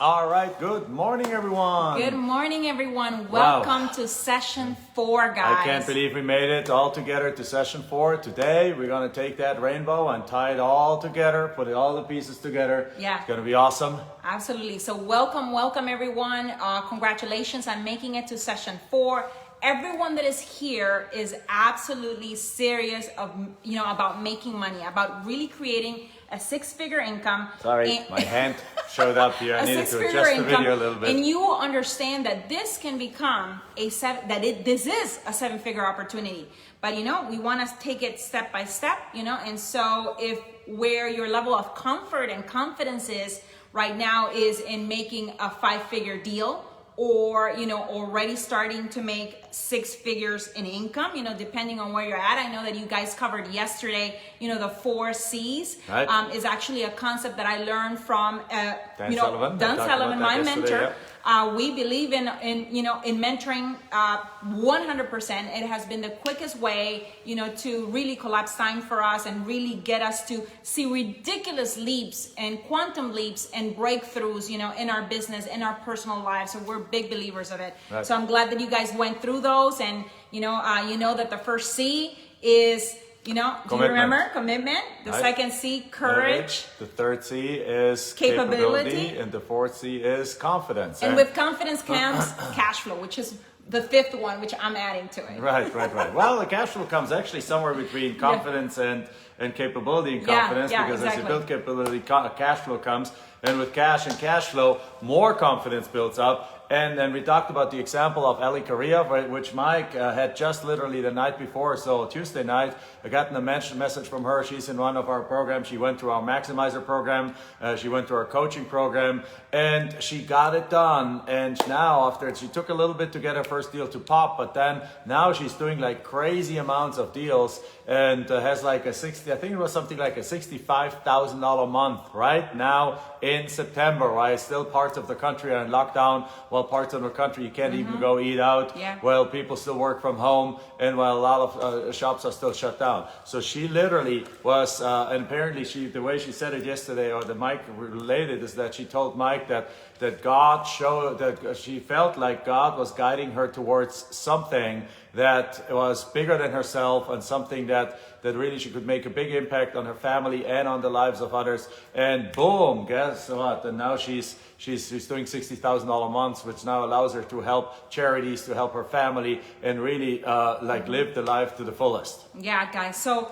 All right, good morning, everyone. Good morning, everyone. Wow. Welcome to session 4, guys. I can't believe we made it all together to session 4. Today, we're going to take that rainbow and tie it all together, put all the pieces together. Yeah. It's going to be awesome. Absolutely. So welcome, everyone. Congratulations on making it to session 4. Everyone that is here is absolutely serious about making money, about really creating a 6-figure income. Sorry, my hand showed up here. I needed to adjust the video a little bit. And you will understand that this can become this is a 7-figure opportunity. But we want to take it step by step, and so if where your level of comfort and confidence is right now is in making a 5-figure deal, or already starting to make 6 figures in income, depending on where you're at. I know that you guys covered yesterday, the 4 C's. Right. Is actually a concept that I learned from Dan Sullivan, my mentor. Yeah. We believe in mentoring 100%. It has been the quickest way, to really collapse time for us and really get us to see ridiculous leaps and quantum leaps and breakthroughs, in our business, in our personal lives. So we're big believers of it. Right. So I'm glad that you guys went through those, and you know that the first C is do you remember? Commitment. The second C, courage. The third C is capability. And the fourth C is confidence. And with confidence comes cash flow, which is the 5th one, which I'm adding to it. Right. Well, the cash flow comes actually somewhere between confidence and capability and confidence, because exactly. As you build capability, cash flow comes. And with cash and cash flow, more confidence builds up. And then we talked about the example of Ali Correa, which Mike had just literally the night before. So Tuesday night, I got a message from her. She's in one of our programs. She went through our Maximizer program. She went through our coaching program, and she got it done. And now after she took a little bit to get her first deal to pop, but then now she's doing like crazy amounts of deals, and has like I think it was something like a $65,000 a month right now in September, right? Still parts of the country are in lockdown, while parts of the country you can't even go eat out. Yeah. Well, people still work from home, and while a lot of shops are still shut down. So she literally was, and apparently the way she said it yesterday, or the Mike related, is that she told Mike that God showed that she felt like God was guiding her towards something that was bigger than herself, and something that really she could make a big impact on her family and on the lives of others. And boom, guess what? And now she's doing $60,000 a month, which now allows her to help charities, to help her family, and really live the life to the fullest. Yeah, guys. So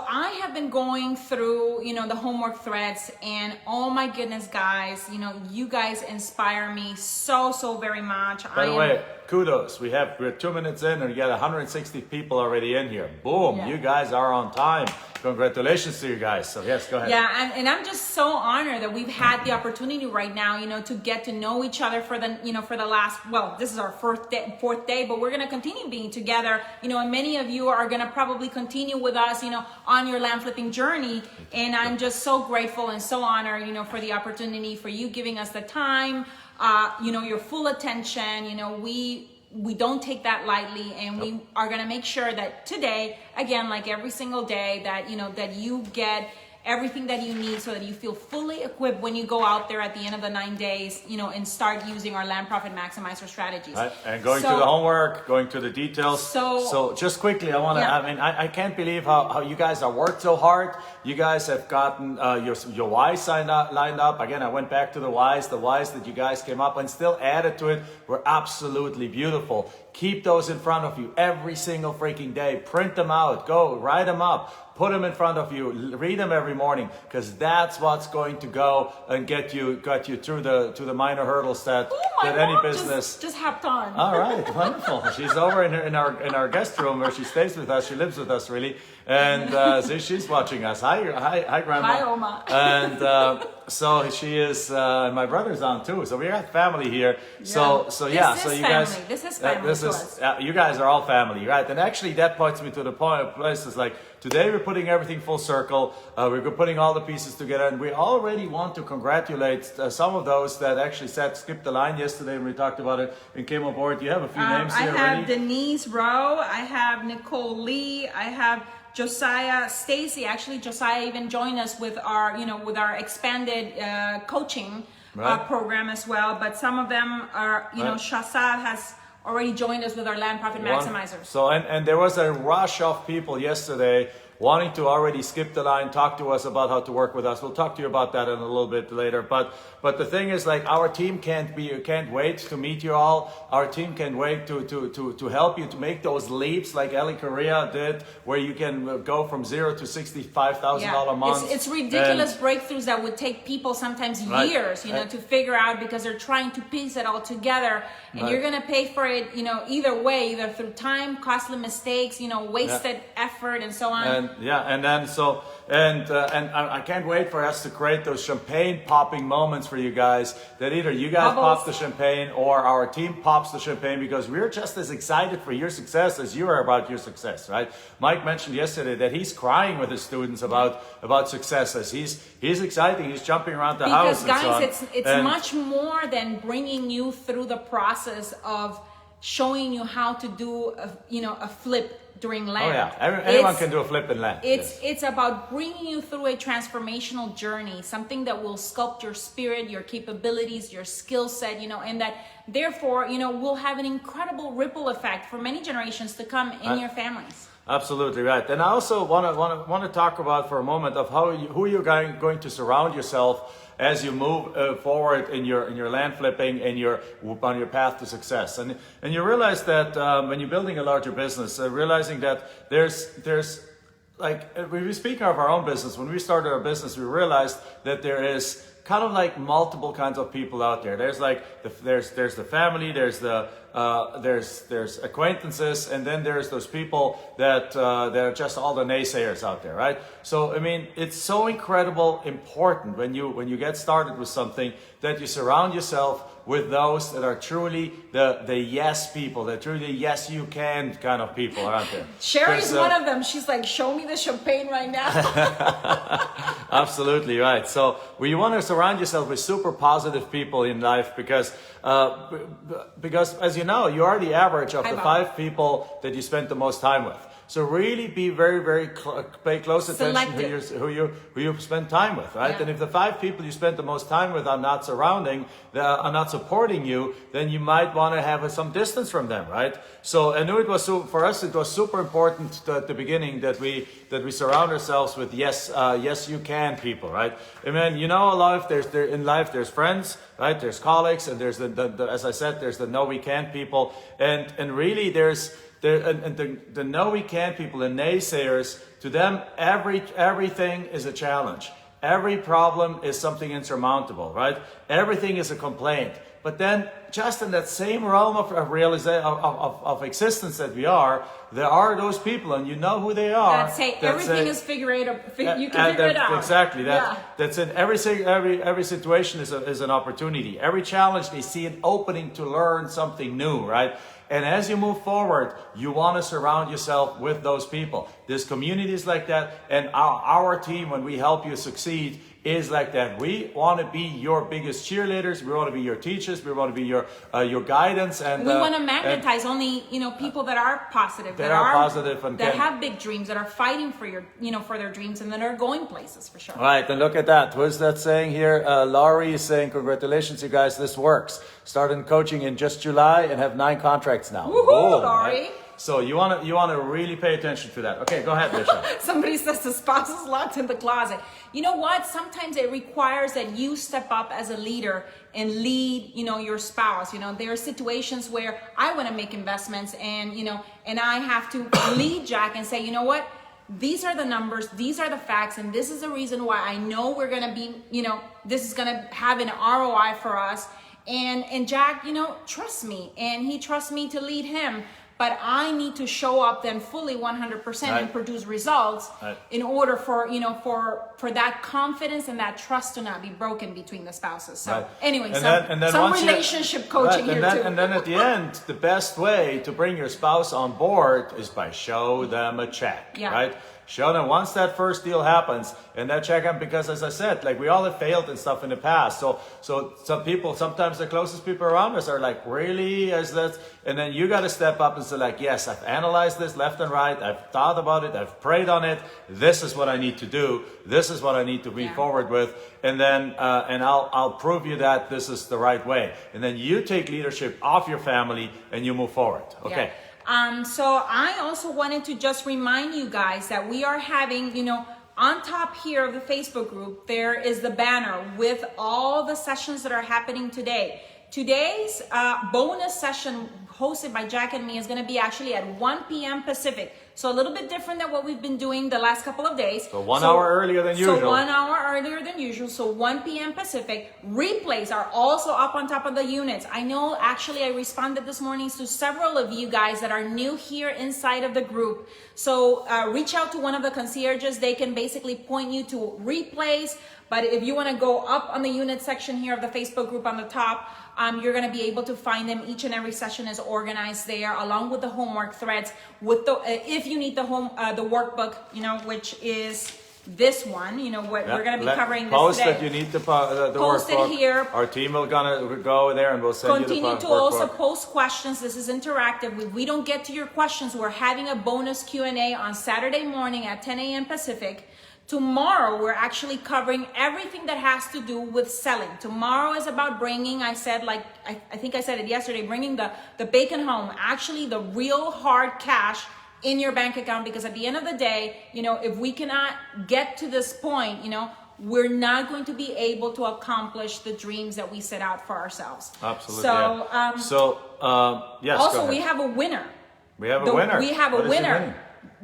I have been going through, the homework threads, and oh my goodness, guys, you guys inspire me so very much. By the way, kudos. We're 2 minutes in, and we got 160 people already in here. Boom, yeah. You guys are on time. Congratulations to you guys. So yes, go ahead. Yeah, and I'm just so honored that we've had the opportunity right now, to get to know each other for the last, this is our fourth day, but we're going to continue being together, and many of you are going to probably continue with us, on your land flipping journey. And I'm just so grateful and so honored, for the opportunity, for you giving us the time, your full attention. We don't take that lightly, and we are going to make sure that today, again, like every single day, that that you get everything that you need, so that you feel fully equipped when you go out there at the end of the 9 days, and start using our Land Profit Maximizer strategies. Right. And going through the homework, going through the details. So just quickly, I can't believe how you guys have worked so hard. You guys have gotten your whys lined up. Again, I went back to the whys that you guys came up and still added to it were absolutely beautiful. Keep those in front of you every single freaking day. Print them out. Go write them up. Put them in front of you. Read them every morning, because that's what's going to go and get you through the minor hurdles that any business just hopped on. All right, wonderful. She's over in our guest room where she stays with us. She lives with us really, and so she's watching us. Hi, Grandma. Hi, Oma. And so she is. My brother's on too. So we got family here. Yeah. So you guys. This is family. You guys are all family, right? And actually, that points me to the place is like today we're putting everything full circle. We're putting all the pieces together, and we already want to congratulate some of those that actually skipped the line yesterday when we talked about it and came aboard. You have a few names here already. I have Denise Rowe. I have Nicole Lee. I have Josiah Stacy. Actually, Josiah even joined us with our, with our expanded coaching program as well. But some of them are, you know, Shasad has already joined us with our Land Profit Maximizers. So, and there was a rush of people yesterday wanting to already skip the line, talk to us about how to work with us. We'll talk to you about that in a little bit later. But the thing is, like, our team can't wait to meet you all. Our team can't wait to help you to make those leaps like Ellie Correa did, where you can go from $0 to $65,000 a month. It's ridiculous breakthroughs that would take people sometimes years, you know, to figure out, because they're trying to piece it all together. And you're going to pay for it, you know, either way, either through time, costly mistakes, you know, wasted effort, and so on. And I can't wait for us to create those champagne popping moments for you guys, that either you guys pop the champagne or our team pops the champagne, because we're just as excited for your success as you are about your success, right? Mike mentioned yesterday that he's crying with his students about successes. He's excited. He's jumping around the house. Because guys, it's much more than bringing you through the process of showing you how to do a flip during land. Oh yeah, anyone can do a flip in land. It's about bringing you through a transformational journey, something that will sculpt your spirit, your capabilities, your skill set, you know, and that therefore, you know, will have an incredible ripple effect for many generations to come in your families. Absolutely right. And I also want to talk about for a moment of who you're going to surround yourself as you move forward in your land flipping and on your path to success. And you realize that when you're building a larger business, realizing that there's like, when we speak of our own business, when we started our business, we realized that there is kind of like multiple kinds of people out there. There's like there's the family, there's acquaintances, and then there's those people that are just all the naysayers out there, right? So I mean, it's so incredible important when you get started with something that you surround yourself with those that are truly the yes people, the truly yes you can kind of people out there. Sherry's one of them. She's like, show me the champagne right now. Absolutely right. So you want to surround yourself with super positive people in life, because as you know, you are the average of the 5 people that you spend the most time with. So really be very pay close attention who you spend time with, right? Yeah. And if the 5 people you spend the most time with are not supporting you, then you might want to have some distance from them, right? So I knew for us it was super important at the beginning that we surround ourselves with yes you can people, right? I mean, you know, in life there's friends, right? There's colleagues, and there's as I said, there's the no we can't people, and really the no we can't people, the naysayers, to them everything is a challenge. Every problem is something insurmountable, right? Everything is a complaint. But then, just in that same realm of existence that we are, there are those people, and you know who they are. That say everything is figurable. You can figure it out. Exactly. That's in every situation is an opportunity. Every challenge, they see an opening to learn something new, right? And as you move forward, you want to surround yourself with those people. There's communities like that, and our team, when we help you succeed, is like that. We want to be your biggest cheerleaders. We want to be your teachers. We want to be your guidance, and we want to magnetize only people that are positive, that have big dreams, that are fighting for for their dreams, and that are going places for sure. Right, and look at that. What's that saying here? Laurie is saying, "Congratulations, you guys. This works. Started coaching in just July and have 9 contracts now." Woohoo, Laurie! Right? So you want to really pay attention to that. Okay, go ahead, Misha. Somebody says the spouse is locked in the closet. You know what? Sometimes it requires that you step up as a leader and lead, your spouse. There are situations where I want to make investments, and I have to lead Jack and say, you know what? These are the numbers, these are the facts, and this is the reason why I know we're going to be, this is going to have an ROI for us. And Jack, trusts me, and he trusts me to lead him. But I need to show up then fully 100% and produce results in order for that confidence and that trust to not be broken between the spouses. So anyway, some relationship coaching here too. And then at the end, the best way to bring your spouse on board is by show them a check, right? Show them once that first deal happens, and then check them, because as I said, like we all have failed and stuff in the past. So some people, sometimes the closest people around us are like, really? Is that? And then you got to step up and say like, yes, I've analyzed this left and right. I've thought about it. I've prayed on it. This is what I need to do. This is what I need to move forward with. And then, and I'll prove you that this is the right way. And then you take leadership off your family and you move forward. Okay. So I also wanted to just remind you guys that we are having, on top here of the Facebook group, there is the banner with all the sessions that are happening today. Today's bonus session hosted by Jack and me is going to be actually at 1 p.m. Pacific. So a little bit different than what we've been doing the last couple of days. So 1 hour earlier than usual. So 1 hour earlier than usual. So 1 p.m. Pacific. Replays are also up on top of the units. I know actually I responded this morning to several of you guys that are new here inside of the group. So reach out to one of the concierges. They can basically point you to replays. But if you want to go up on the unit section here of the Facebook group on the top, you're going to be able to find them. Each and every session is organized there, along with the homework threads. With the if you need the workbook, which is this one, what we're going to be covering this post today. That you need the post workbook. It here. Our team will gonna go there and we'll send you the Continue to workbook. also post questions. This is interactive. If we don't get to your questions, we're having a bonus Q&A on Saturday morning at 10 a.m. Pacific. Tomorrow, we're actually covering everything that has to do with selling. Tomorrow is about bringing, I think I said it yesterday, bringing the bacon home, actually the real hard cash in your bank account, because at the end of the day, if we cannot get to this point, we're not going to be able to accomplish the dreams that we set out for ourselves. Absolutely. Yes. Also, we have a winner. We have a winner. We have a winner.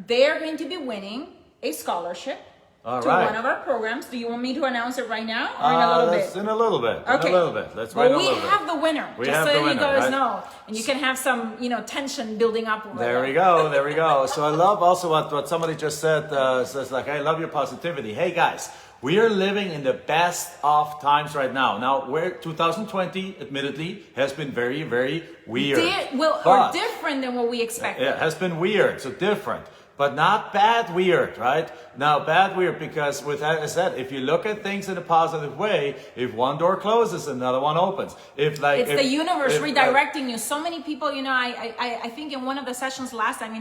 They're going to be winning a scholarship to one of our programs. Do you want me to announce it right now or in a little bit? In a little bit. Okay. In a little bit. Let's wait a little bit. We have the winner. Just so you guys know. And you can have some, tension building up over there. We go. So I love also what somebody just said. Says like, I love your positivity. Hey guys, we are living in the best of times right now. Now, 2020, admittedly, has been very, very weird. Or different than what we expected. It has been weird, so different. But not bad weird, right? Now, bad weird because with that I said, if you look at things in a positive way, if one door closes, another one opens. It's the universe redirecting you. So many people, I think in one of the sessions last time,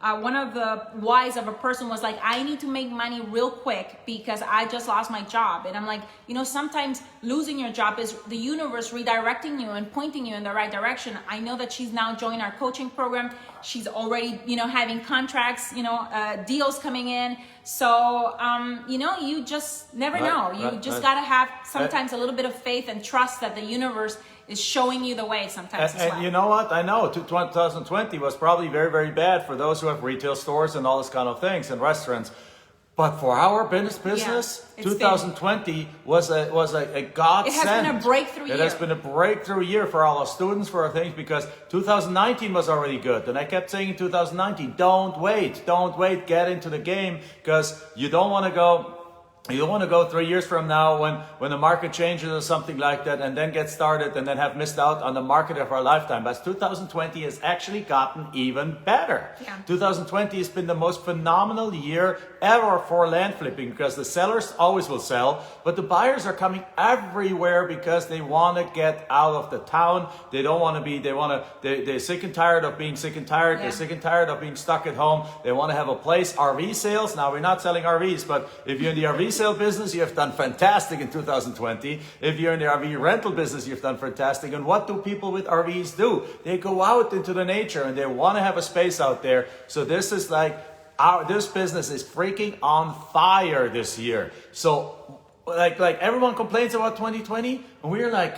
one of the whys of a person was like, I need to make money real quick because I just lost my job. And I'm like, sometimes losing your job is the universe redirecting you and pointing you in the right direction. I know that she's now joined our coaching program. She's already, having contracts, deals coming in. So, you just never know. You just got to have sometimes a little bit of faith and trust that the universe is showing you the way sometimes as well. And you know what? I know 2020 was probably very, very bad for those who have retail stores and all this kind of things and restaurants. But for our business, 2020 was a godsend. It has been a breakthrough year. It has been a breakthrough year for all our students, for our things, because 2019 was already good. And I kept saying in 2019, don't wait, get into the game, because you don't want to go 3 years from now when the market changes or something like that and then get started and then have missed out on the market of our lifetime. But 2020 has actually gotten even better. Yeah. 2020 has been the most phenomenal year ever for land flipping, because the sellers always will sell, but the buyers are coming everywhere because they want to get out of the town. They don't want to be, they're sick and tired of being sick and tired. Yeah. They're sick and tired of being stuck at home. They want to have a place. RV sales. Now, we're not selling RVs, but if you're in the RV sale business, you have done fantastic in 2020. If you're in the RV rental business, you've done fantastic. And what do people with RVs do? They go out into the nature and they want to have a space out there. So this is this business is freaking on fire this year. So like everyone complains about 2020 and we're like,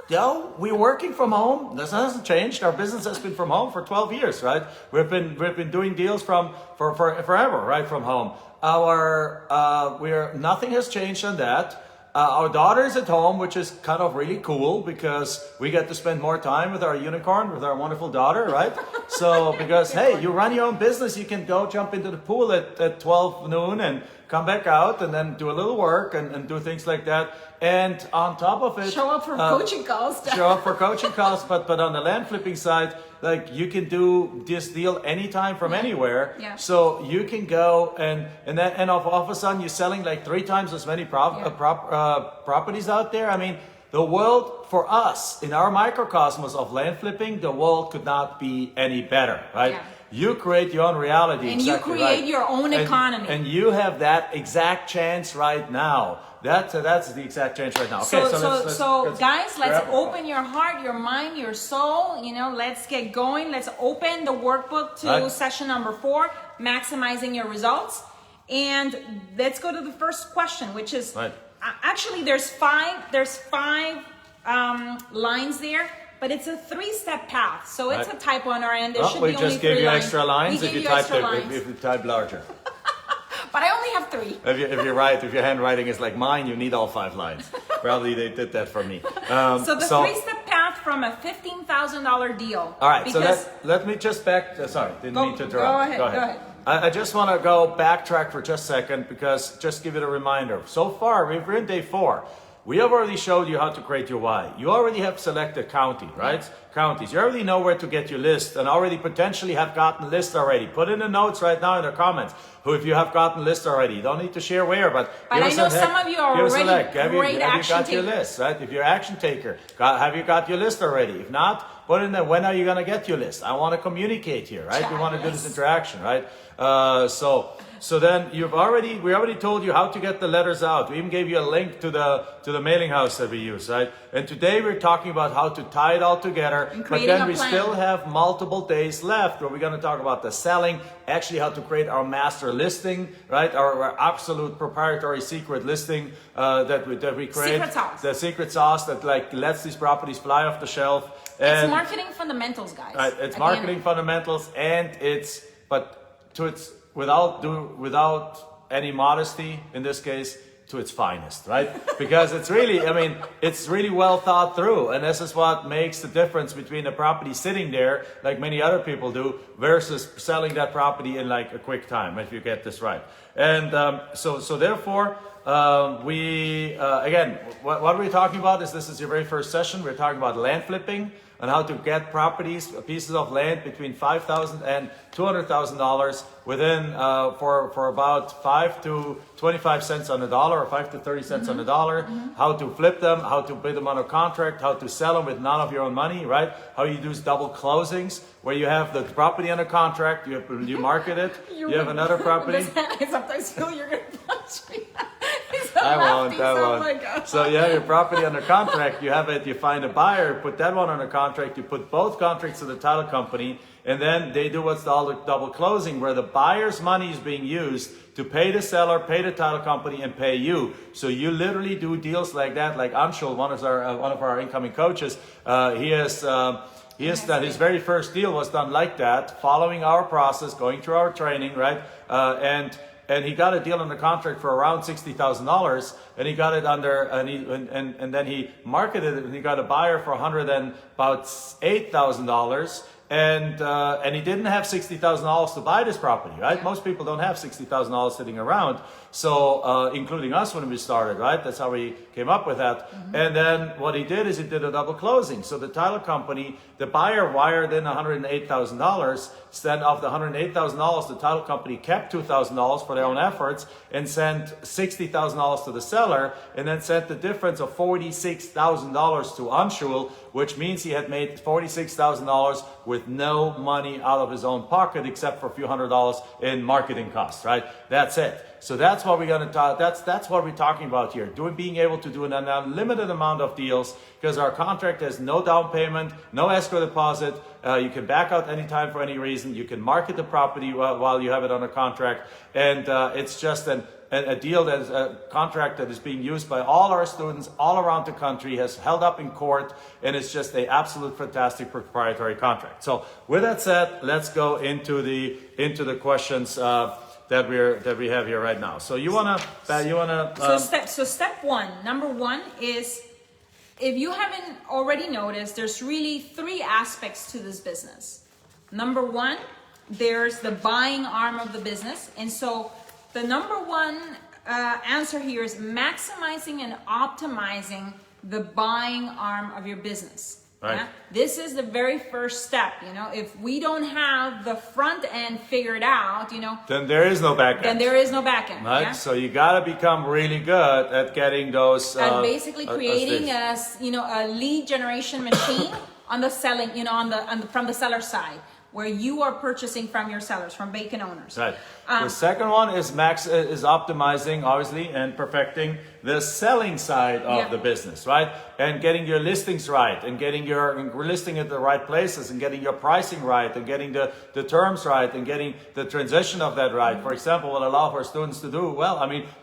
we're working from home. This hasn't changed. Our business has been from home for 12 years, right? We've been doing deals for forever, right, from home. Nothing has changed on that. Our daughter is at home, which is kind of really cool because we get to spend more time with our unicorn, with our wonderful daughter, right? So, because, hey, you run your own business, you can go jump into the pool at 12 noon and come back out and then do a little work and do things like that. And on top of it, show up for coaching calls. Show up for coaching calls, but on the land flipping side, like you can do this deal anytime from anywhere. Yeah. So you can go and all of a sudden you're selling like 3 times as many properties out there. I mean, the world for us in our microcosmos of land flipping, the world could not be any better, right? Yeah. You create your own reality. And you create your own economy. And you have that exact chance right now. That's the exact chance right now. Okay, so guys, let's open your heart, your mind, your soul. You know, let's get going. Let's open the workbook to session number 4, maximizing your results. And let's go to the first question, which is actually there's five lines there. But it's a 3-step path, so it's a typo on our end. There should be only 3 lines. We just gave you extra lines if you type larger. But I only have 3. If your handwriting is like mine, you need all 5 lines. Probably they did that for me. So the 3-step path from a $15,000 deal. All right, so let me just didn't mean to interrupt. Go ahead. I just want to go backtrack for just a second because just give it a reminder. So far, we're in day 4. We have already showed you how to create your why. You already have selected county, right? Yeah. Counties. You already know where to get your list and already potentially have gotten list already. Put in the notes right now in the comments if you have gotten list already. You don't need to share where, but I know some of you are already great action takers. Have you got your list, right? If you're action taker, have you got your list already? If not, put in there, when are you going to get your list? I want to communicate here, right? We want to do this interaction, right? So then we already told you how to get the letters out. We even gave you a link to the mailing house that we use, right? And today we're talking about how to tie it all together. But then we still have multiple days left where we're going to talk about the selling, actually how to create our master listing, right? Our absolute proprietary secret listing that we create. Secret sauce. The secret sauce that like lets these properties fly off the shelf. And it's marketing fundamentals, guys. Right, it's marketing fundamentals, and without any modesty in this case, to its finest, right? Because it's really well thought through, and this is what makes the difference between a property sitting there like many other people do versus selling that property in like a quick time, if you get this right. And so therefore again, what we're talking about is, this is your very first session. We're talking about land flipping and how to get pieces of land between $5,000 and $200,000 within for about 5 to 25 cents on the dollar, or 5 to 30 cents on the dollar. How to flip them, how to put them on a contract, how to sell them with none of your own money, right? How you do double closings, where you have the property under contract, you market it, you have another property. I sometimes feel you're going to punch me. I won't. Oh my God. So you have your property under contract, you have it, you find a buyer, put that one under contract, you put both contracts to the title company, and then they do what's called double closing, where the buyer's money is being used to pay the seller, pay the title company, and pay you. So you literally do deals like that, like Anshul, one of our incoming coaches. He has done his very first deal was done like that, following our process, going through our training, right? And he got a deal on the contract for around $60,000, and he got it under, and then he marketed it, and he got a buyer for about $8,000. And he didn't have $60,000 to buy this property, right? Yeah. Most people don't have $60,000 sitting around. So, including us when we started, right? That's how we came up with that. And then what he did is he did a double closing. So the title company, the buyer wired in $108,000. Then of the $108,000, the title company kept $2,000 for their own efforts and sent $60,000 to the seller, and then sent the difference of $46,000 to Anshul, which means he had made $46,000 with no money out of his own pocket except for a few $100s in marketing costs, right? That's it. So that's what we're going to talk. That's what we're talking about here. Being able to do an unlimited amount of deals, because our contract has no down payment, no escrow deposit. You can back out anytime for any reason. You can market the property while you have it under contract, and it's just a deal that is a contract that is being used by all our students all around the country, has held up in court, and it's just an absolute fantastic proprietary contract. So with that said, let's go into the questions that we have here right now. So step one, number one is, if you haven't already noticed, there's really 3 aspects to this business. Number one, there's the buying arm of the business, and so the number one answer here is maximizing and optimizing the buying arm of your business. Right. Yeah? This is the very first step. If we don't have the front end figured out, then there is no back end. Then there is no back end. Right. Yeah? So you got to become really good at getting those. At basically creating a lead generation machine on the selling, from the seller side, where you are purchasing from your sellers, from vacant owners. Right. The second one is optimizing, obviously, and perfecting the selling side of the business, right? And getting your listings right, and getting your listing at the right places, and getting your pricing right, and getting the terms right, and getting the transition of that right. For example, what a lot of our students to do,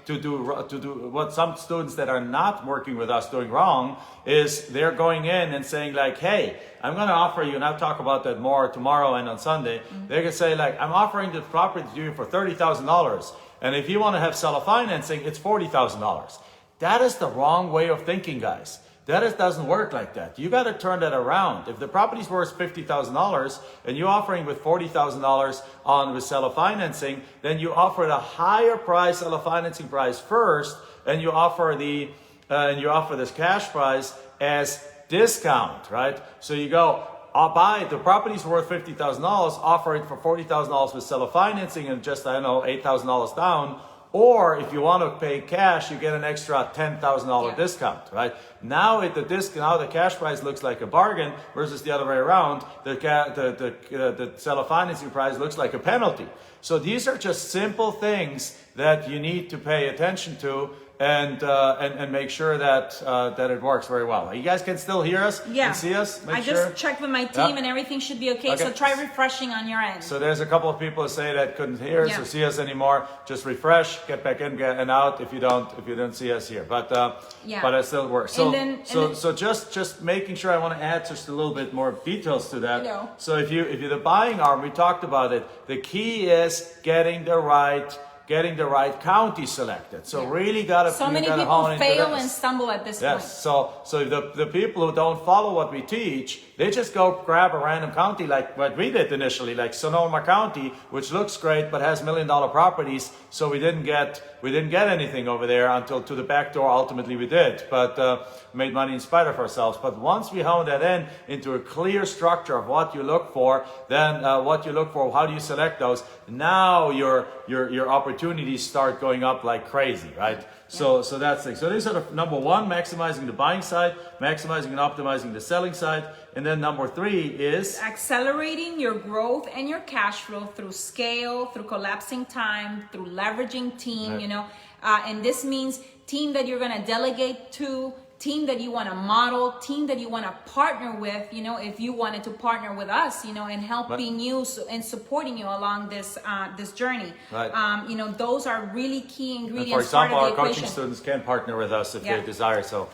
to do what some students that are not working with us doing wrong is they're going in and saying like, hey, I'm going to offer you, and I'll talk about that more tomorrow and on Sunday. They can say like, I'm offering the property to you for $30,000. And if you want to have seller financing, it's $40,000. That is the wrong way of thinking, guys. That doesn't work like that. You got to turn that around. If the property's worth $50,000 and you're offering with $40,000 on with seller financing, then you offer the higher price seller financing price first, and you offer this cash price as discount, right? So you go, I'll buy it. The property's worth $50,000, offer it for $40,000 with seller financing and just, $8,000 down. Or if you want to pay cash, you get an extra $10,000 discount, right? Now the cash price looks like a bargain versus the other way around. The seller financing price looks like a penalty. So these are just simple things that you need to pay attention to and make sure that it works very well. You guys can still hear us and see us? I just checked with my team and everything should be okay. So try refreshing on your end. So there's a couple of people who say that couldn't hear us or see us anymore. Just refresh, get back in, get and out if you don't see us here. But it still works. So just making sure, I want to add just a little bit more details to that. So if you're the buying arm, we talked about it. The key is getting the right county selected. So really so many people fail and stumble at this point. Yes. So the people who don't follow what we teach, they just go grab a random county like what we did initially, like Sonoma County, which looks great but has $1 million properties. So we didn't get anything over there until to the back door. Ultimately we did, but made money in spite of ourselves. But once we hone that into a clear structure of what you look for, then how do you select those? Now your opportunities start going up like crazy, right? So that's it. So these are the number one, maximizing the buying side, maximizing and optimizing the selling side. And then number three is accelerating your growth and your cash flow through scale, through collapsing time, through leveraging team, and this means team that you're going to delegate to, team that you want to model, team that you want to partner with, if you wanted to partner with us, and helping you and supporting you along this journey. Right. Those are really key ingredients. And for example, our coaching students can partner with us if they desire so.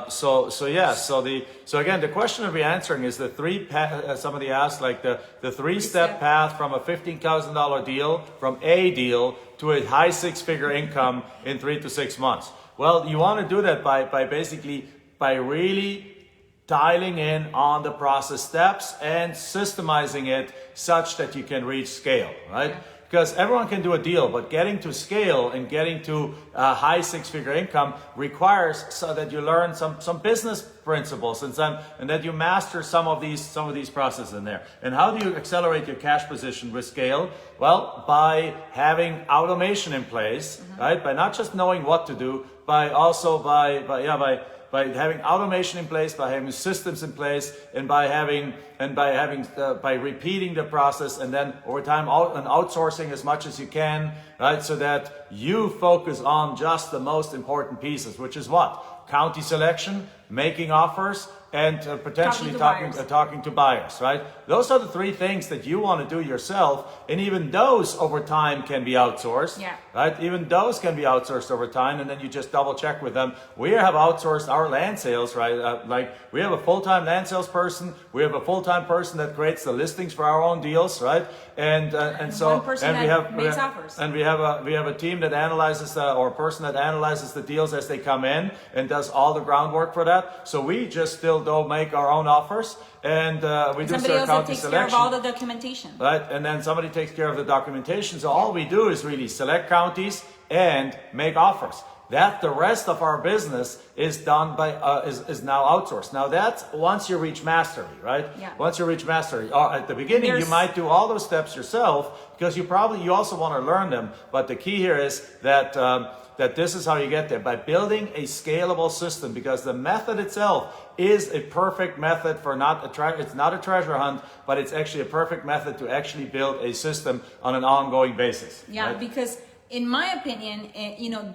So again, the question that we're answering is the three somebody asked, like the three-step path from a $15,000 deal, from a deal to a high six-figure income in 3 to 6 months. Well, you want to do that by really dialing in on the process steps and systemizing it such that you can reach scale, right? Because everyone can do a deal, but getting to scale and getting to a high six-figure income requires so that you learn some business principles and that you master some of these processes in there. And how do you accelerate your cash position with scale? Well, by having automation in place, right? By not just knowing what to do, by having automation in place, by having systems in place, and by repeating the process, and then over time outsourcing as much as you can, right? So that you focus on just the most important pieces, which is what? County selection, making offers, and potentially talking to buyers, right? Those are the three things that you want to do yourself, and even those over time can be outsourced, right? Even those can be outsourced over time, and then you just double check with them. We have outsourced our land sales, right? Like we have a full-time land sales person, we have a full-time person that creates the listings for our own deals, right? And we have a team that analyzes or a person that analyzes the deals as they come in and does all the groundwork for that. So we just still go make our own offers, and we do somebody our else that county takes selection. care of all the documentation. Right, and then somebody takes care of the documentation. So all we do is really select counties and make offers. That the rest of our business is done by is now outsourced. Now that's once you reach mastery, right? Yeah. Once you reach mastery, at the beginning you might do all those steps yourself because you also want to learn them. But the key here is that that this is how you get there by building a scalable system, because the method itself is a perfect method for it's not a treasure hunt, but it's actually a perfect method to actually build a system on an ongoing basis. Yeah, right? because in my opinion,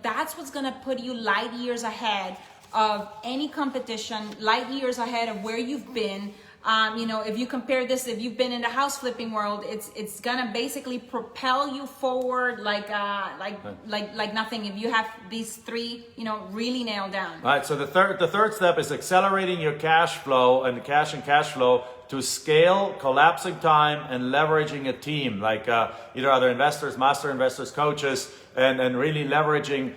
that's what's going to put you light years ahead of any competition, light years ahead of where you've been. If you compare this, if you've been in the house flipping world, it's gonna basically propel you forward like nothing. If you have these three, really nailed down. All right. So the third step is accelerating your cash flow and cash flow to scale, collapsing time, and leveraging a team like either other investors, master investors, coaches, and really leveraging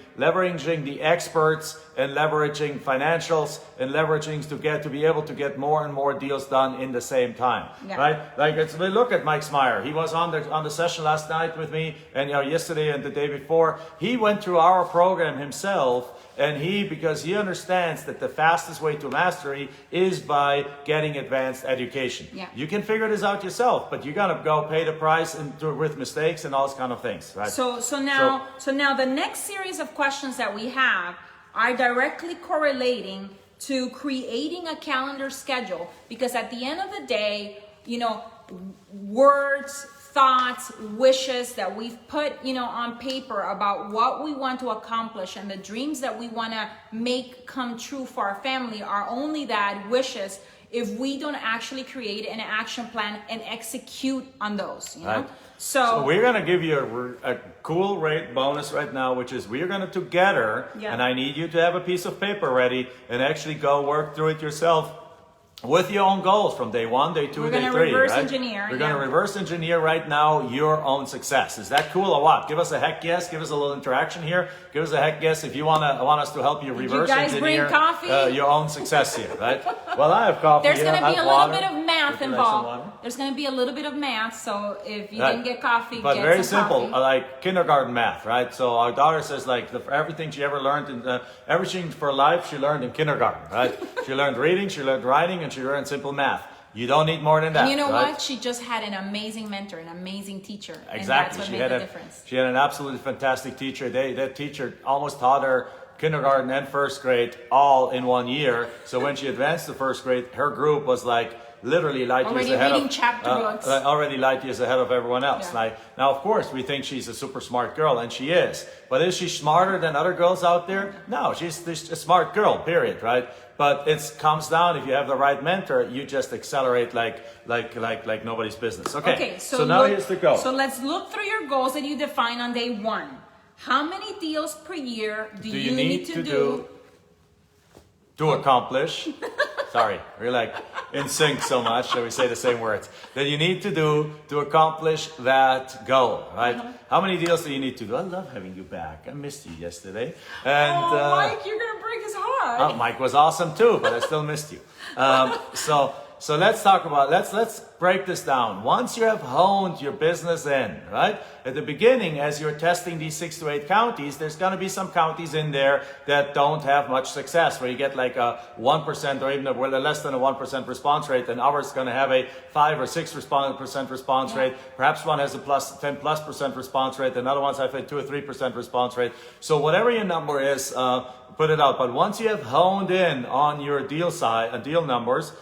the experts and leveraging financials and leveraging to be able to get more and more deals done in the same time. Yeah. Right? Like we look at Mike Smyer. He was on the session last night with me, and yesterday and the day before. He went through our program himself. And because he understands that the fastest way to mastery is by getting advanced education. Yeah. You can figure this out yourself, but you gotta go pay the price with mistakes and all those kind of things, right? So now the next series of questions that we have are directly correlating to creating a calendar schedule, because at the end of the day, words, thoughts, wishes that we've put, on paper about what we want to accomplish and the dreams that we want to make come true for our family are only that, wishes, if we don't actually create an action plan and execute on those, Right. So we're going to give you a cool rate bonus right now, which is we're going to together, and I need you to have a piece of paper ready and actually go work through it yourself with your own goals from day 1, day 2, we're day 3. Reverse right? engineer. We're going to reverse engineer right now your own success. Is that cool or what? Give us a heck yes. Give us a little interaction here. Give us a heck yes if you want us to help you reverse engineer your own success here, right? Well, I have coffee. There's going to be a little bit of math Would you like some involved. water? There's going to be a little bit of math. So if you didn't get coffee, but get very some simple, coffee. like kindergarten math, right? So our daughter says everything she ever learned everything for life she learned in kindergarten, right? She learned reading, she learned writing, and she learned simple math. You don't need more than that. And you know right? what? She just had an amazing mentor, an amazing teacher. Exactly. And that's what made the difference. She had an absolutely fantastic teacher. That teacher almost taught her kindergarten and first grade all in 1 year. So when she advanced to first grade, her group was like literally light years ahead reading chapter books. already light years ahead of everyone else. Yeah. Now, of course, we think she's a super smart girl, and she is. But is she smarter than other girls out there? No, she's a smart girl, period, right? But it comes down, if you have the right mentor, you just accelerate like nobody's business. Okay, so now here's the goal. So let's look through your goals that you define on day 1. How many deals per year do you need to do to accomplish? Sorry, we're like in sync so much that we say the same words. That you need to do to accomplish that goal, right? How many deals do you need to do? I love having you back. I missed you yesterday. And, Mike, you're going to break his heart. Mike was awesome too, but I still missed you. So let's talk about, let's break this down. Once you have honed your business in, right? At the beginning, as you're testing these 6 to 8 counties, there's going to be some counties in there that don't have much success, where you get like a 1% or even less than a 1% response rate, and ours going to have a 5 or 6% response rate. Perhaps one has a 10+% response rate, another one's have a 2 or 3% response rate. So whatever your number is, put it out. But once you have honed in on your deal numbers,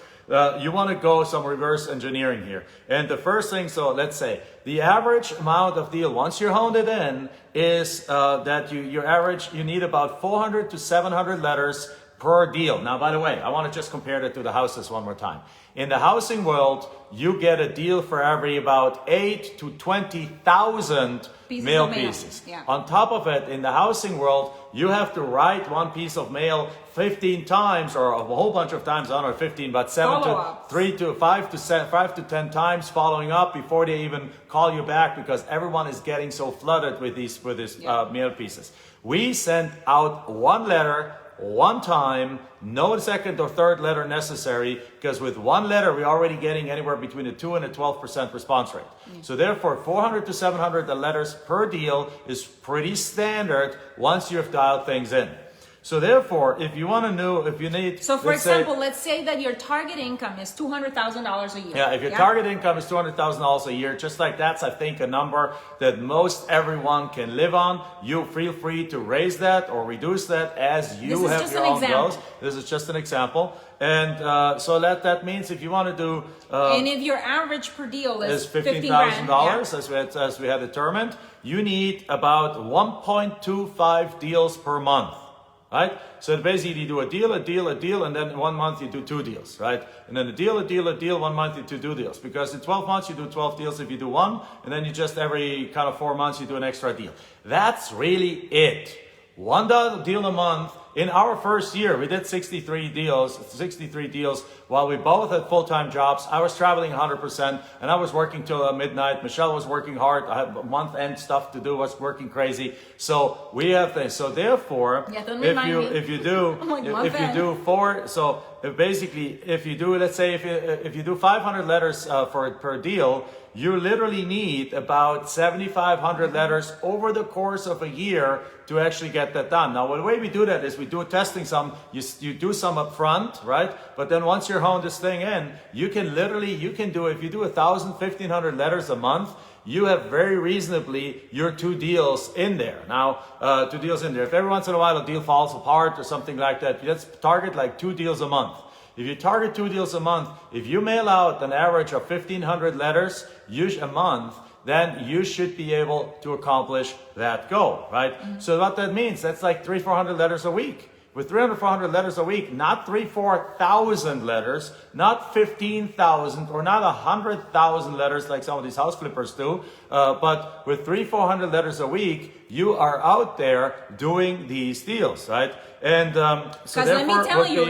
you want to go some reverse engineering here. And the first thing, so let's say the average amount of deal, once you're honed it in, is that you need about 400 to 700 letters per deal. Now, by the way, I want to just compare that to the houses one more time. In the housing world, you get a deal for every about 8 to 20,000 mail pieces. Yeah. On top of it, in the housing world, you have to write one piece of mail 15 times, or a whole bunch of times. I don't know, 15, but 5 to 10 times following up before they even call you back, because everyone is getting so flooded with these mail pieces. We send out one letter one time, no second or third letter necessary, because with one letter, we're already getting anywhere between a 2 and a 12% response rate. So therefore, 400 to 700 letters per deal is pretty standard once you've dialed things in. So therefore, if you want to know, if you need... So for example, let's say that your target income is $200,000 a year. Yeah, if your target income is $200,000 a year, just like that's, I think, a number that most everyone can live on. You feel free to raise that or reduce that as you have your own goals. This is just an example. And so that means if you want to do... and if your average per deal is $15,000, as we had determined, you need about 1.25 deals per month. Right? So basically you do a deal, and then in 1 month you do 2 deals, right? And then a deal, 1 month you do 2 deals. Because in 12 months you do 12 deals if you do 1, and then you just every kind of 4 months you do an extra deal. That's really it. 1 deal a month. In our first year, we did 63 deals while we both had full-time jobs. I was traveling 100% and I was working till midnight. Michelle was working hard. I had month-end stuff to do, was working crazy. So we have this. So therefore, if you do 4, so basically if you do, let's say if you do 500 letters per deal, you literally need about 7,500 letters over the course of a year to actually get that done. Now, the way we do that is we do testing some, you do some up front, right? But then once you're honed this thing in, you can do, if you do 1,000, 1,500 letters a month, you have very reasonably your 2 deals in there. Now, 2 deals in there. If every once in a while a deal falls apart or something like that, let's target like 2 deals a month. If you target 2 deals a month, if you mail out an average of 1,500 letters a month, then you should be able to accomplish that goal, right? So what that means, that's like 300-400 letters a week. With 300-400 letters a week, not 3,000-4,000 letters, not 15,000 or not 100,000 letters like some of these house flippers do, but with 300-400 letters a week, you are out there doing these deals, right? And so let me tell you,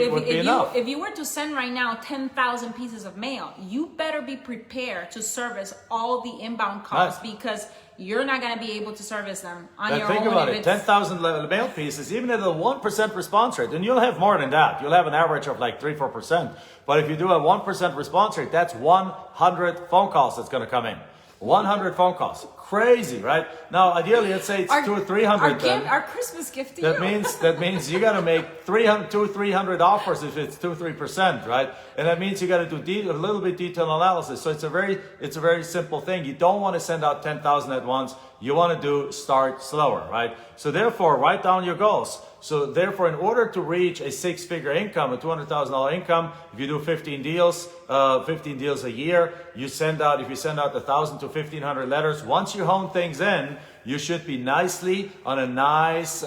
if you were to send right now 10,000 pieces of mail, you better be prepared to service all the inbound calls, because you're not going to be able to service them on your own. Think about it, 10,000 mail pieces, even at a 1% response rate, and you'll have more than that. You'll have an average of like 3-4%. But if you do a 1% response rate, that's 100 phone calls that's going to come in. 100 phone calls. Crazy, right? Now, ideally, let's say it's 200 or 300. Our Christmas gift to you. That means you got to make 300 offers if it's 2-3%, right? And that means you got to do a little bit detailed analysis. So it's a very simple thing. You don't want to send out 10,000 at once. You want to start slower, right? So therefore, write down your goals. So therefore, in order to reach a 6-figure income, a $200,000 income, if you do 15 deals a year, if you send out 1,000 to 1,500 letters, once you hone things in, you should be nicely on a nice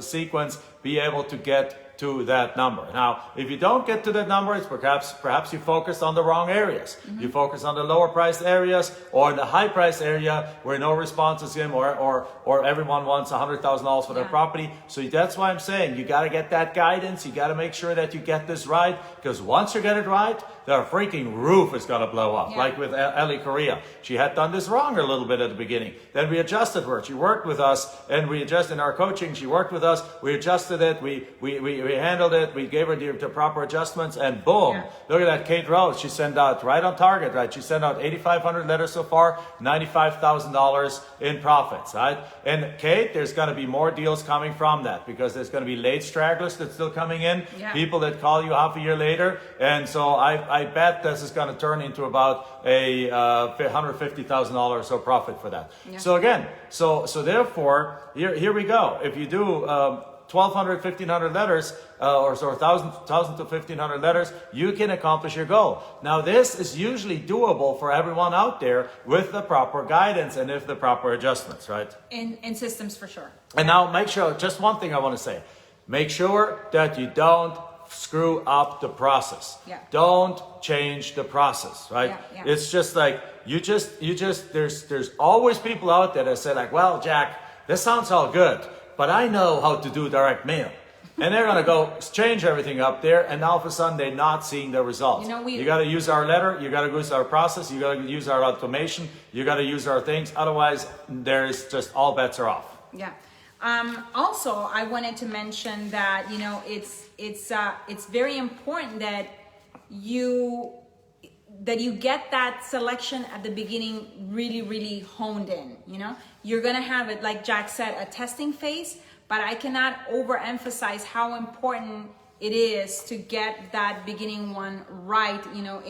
sequence, be able to get to that number. Now, if you don't get to that number, it's perhaps you focus on the wrong areas. You focus on the lower priced areas or the high price area where no responses in, or everyone wants $100,000 for their property. So that's why I'm saying you got to get that guidance. You got to make sure that you get this right, because once you get it right, the freaking roof is going to blow up. Like with Ellie Correa. She had done this wrong a little bit at the beginning. Then we adjusted her. She worked with us, and we adjusted in our coaching. She worked with us. We adjusted it. We handled it. We gave her the proper adjustments, and boom. Look at that. Kate Rose. She sent out right on target, right? She sent out 8,500 letters so far, $95,000 in profits, right? And Kate, there's going to be more deals coming from that, because there's going to be late stragglers that's still coming in, people that call you half a year later. And so I bet this is going to turn into about a $150,000 or so profit for that. So again, so therefore, here we go. If you do 1,200, 1,500 letters, or 1,000 to 1,500 letters, you can accomplish your goal. Now, this is usually doable for everyone out there with the proper guidance and with the proper adjustments, right? And systems for sure. And now make sure, just one thing I want to say, make sure that you don't screw up the process. Don't change the process, right? It's just like, there's always people out there that say like, well, Jack, this sounds all good, but I know how to do direct mail. And they're going to go change everything up there, and all of a sudden they're not seeing the results. You got to use our letter, you got to use our process, you got to use our automation, you got to use our things. Otherwise, there's just all bets are off. Also, I wanted to mention that, you know, it's very important that you get that selection at the beginning really, really honed in. You know, you're gonna have it, like Jack said, a testing phase, but I cannot overemphasize how important it is to get that beginning one right. You know,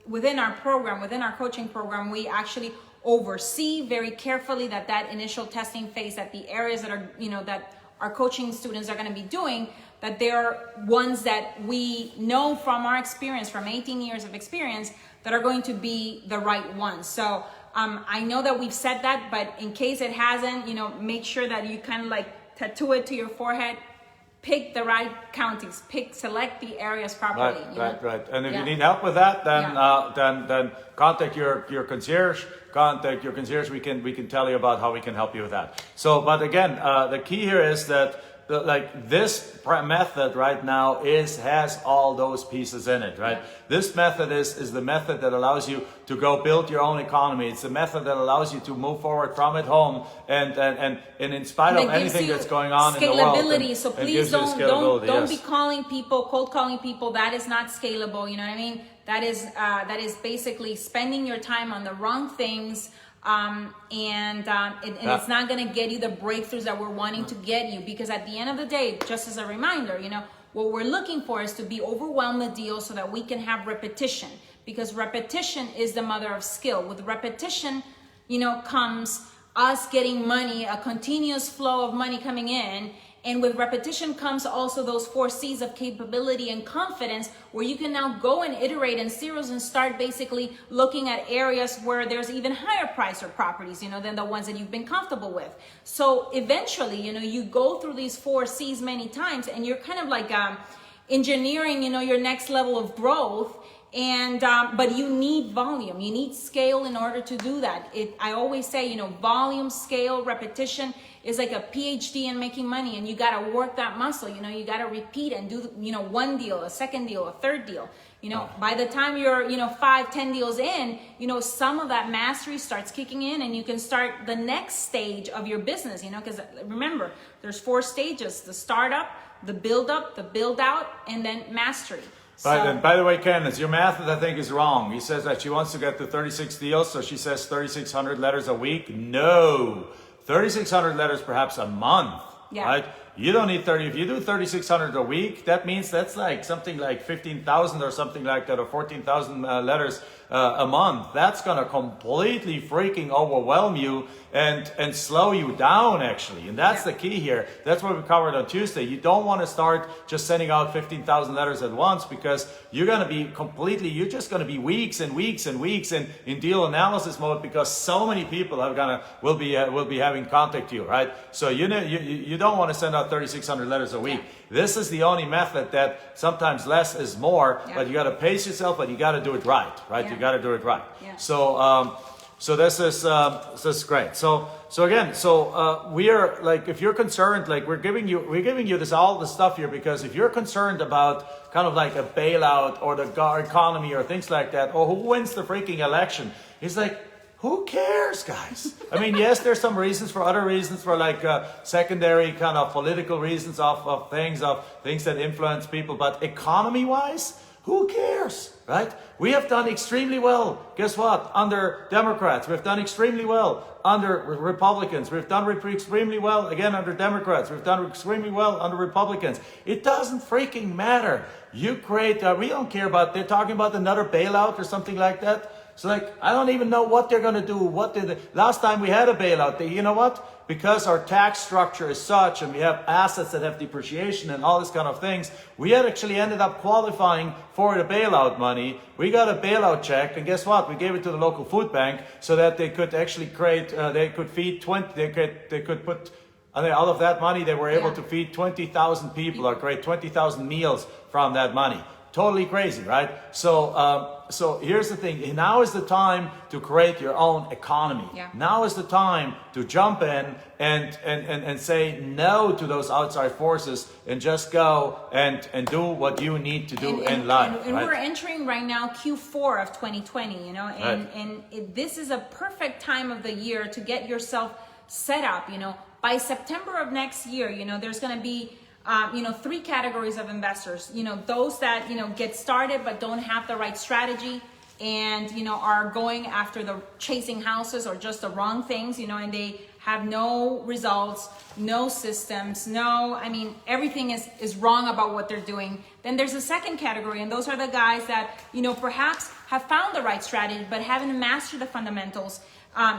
within our program, within our coaching program, we actually oversee very carefully that initial testing phase, that the areas that are, you know, that our coaching students are going to be doing, that they're ones that we know from our experience, from 18 years of experience, that are going to be the right ones. So I know that we've said that, but in case it hasn't, you know, make sure that you kind of like tattoo it to your forehead. Pick the right counties. Select the areas properly. Right. And if you need help with that, then contact your concierge. Contact your concierge. We can tell you about how we can help you with that. So, but again, the key here is that this method right now has all those pieces in it, right? Yeah. This method is the method that allows you to go build your own economy. It's the method that allows you to move forward from at home and in spite of anything that's going on in the world. Scalability. So please don't be calling people, cold calling people. That is not scalable. You know what I mean? That is basically spending your time on the wrong things. It's not going to get you the breakthroughs that we're wanting to get you, because at the end of the day, just as a reminder, you know, what we're looking for is to be overwhelmed with deals so that we can have repetition, because repetition is the mother of skill. With repetition, you know, comes us getting money, a continuous flow of money coming in. And with repetition comes also those 4 C's of capability and confidence, where you can now go and iterate in zeros and start basically looking at areas where there's even higher price or properties, you know, than the ones that you've been comfortable with. So eventually, you know, you go through these 4 C's many times, and you're kind of like engineering, you know, your next level of growth. And but you need volume, you need scale in order to do that. I always say, you know, volume, scale, repetition is like a PhD in making money, and you got to work that muscle. You know, you got to repeat and do, you know, 1 deal, a second deal, a third deal. You know, by the time you're, you know, 5, 10 deals in, you know, some of that mastery starts kicking in, and you can start the next stage of your business, you know, because remember, there's 4 stages: the startup, the build up, the build out, and then mastery. Right, and by the way, Candace, your math, I think, is wrong. He says that she wants to get to 36 deals, so she says 3,600 letters a week. No, 3,600 letters perhaps a month, right? You don't need 30. If you do 3,600 a week, that means that's like something like 15,000 or something like that, or 14,000 letters a month. That's going to completely freaking overwhelm you and slow you down, actually. And that's the key here. That's what we covered on Tuesday. You don't want to start just sending out 15,000 letters at once, because you're going to be you're just going to be weeks and weeks and weeks in deal analysis mode, because so many people will be having contact you, right? So you don't want to send out 3,600 letters a week. This is the only method that sometimes less is more, but you got to pace yourself, but you got to do it right? You got to do it right. So this is great. So again, we are like, if you're concerned, like we're giving you all this stuff here, because if you're concerned about kind of like a bailout or the economy or things like that, or who wins the freaking election, it's like, who cares, guys? I mean, yes, there's some reasons for other reasons, for like secondary kind of political reasons of things that influence people, but economy-wise, who cares, right? We have done extremely well. Guess what? Under Democrats, we've done extremely well. Under Republicans, we've done extremely well. Again, under Democrats, we've done extremely well. Under Republicans, it doesn't freaking matter. You create. We don't care about. They're talking about another bailout or something like that. So like, I don't even know what they're going to do. Last time we had a bailout, you know what? Because our tax structure is such, and we have assets that have depreciation and all this kind of things, we had actually ended up qualifying for the bailout money. We got a bailout check, and guess what? We gave it to the local food bank so that they could actually create, they could feed 20, they could put, out of that money, they were able to feed 20,000 people or create 20,000 meals from that money. Totally crazy, right? So here's the thing. Now is the time to create your own economy. Now is the time to jump in and say no to those outside forces and just go and do what you need to do in life. And we're entering right now Q4 of 2020, you know, and this is a perfect time of the year to get yourself set up, you know, By September of next year, you know, there's going to be, you know, 3 categories of investors. You know, those that, you know, get started but don't have the right strategy and, you know, are going after the chasing houses or just the wrong things, you know, and they have no results, no systems, I mean, everything is wrong about what they're doing. Then there's a second category, and those are the guys that, you know, perhaps have found the right strategy, but haven't mastered the fundamentals.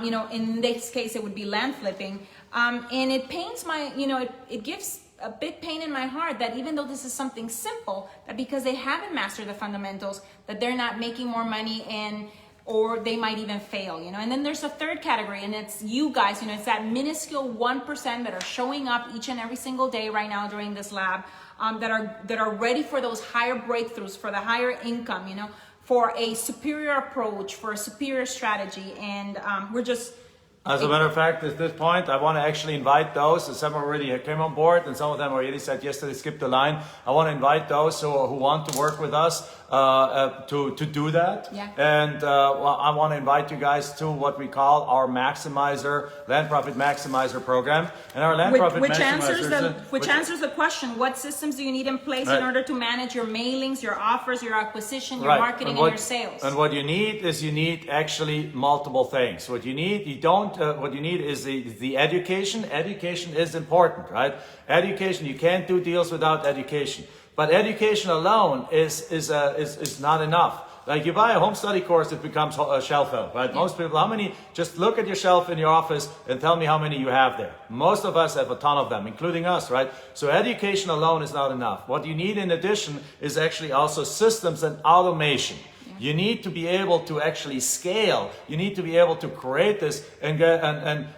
You know, in this case, it would be land flipping. And it pains my, you know, it gives a big pain in my heart that even though this is something simple, that because they haven't mastered the fundamentals, that they're not making more money or they might even fail, you know. And then there's a third category, and it's you guys, you know, it's that minuscule 1% that are showing up each and every single day right now during this lab, that are ready for those higher breakthroughs, for the higher income, you know, for a superior approach, for a superior strategy. And we're just... As a matter of fact, at this point, I want to actually invite those. Some already came on board, and some of them already said yesterday, skip the line. I want to invite those who want to work with us to do that. Yeah. And well, I want to invite you guys to what we call our Maximizer, Land Profit Maximizer program. And our Land Profit Maximizer... Which answers the question, what systems do you need in place in order to manage your mailings, your offers, your acquisition, your marketing, and your sales? And what you need is actually multiple things. What you need is the education. Education is important, right? Education, you can't do deals without education. But education alone is not enough. Like you buy a home study course, it becomes a shelf help, right? Yeah. Most people, just look at your shelf in your office and tell me how many you have there. Most of us have a ton of them, including us, right? So education alone is not enough. What you need in addition is actually also systems and automation. You need to be able to actually scale. You need to be able to create this and get and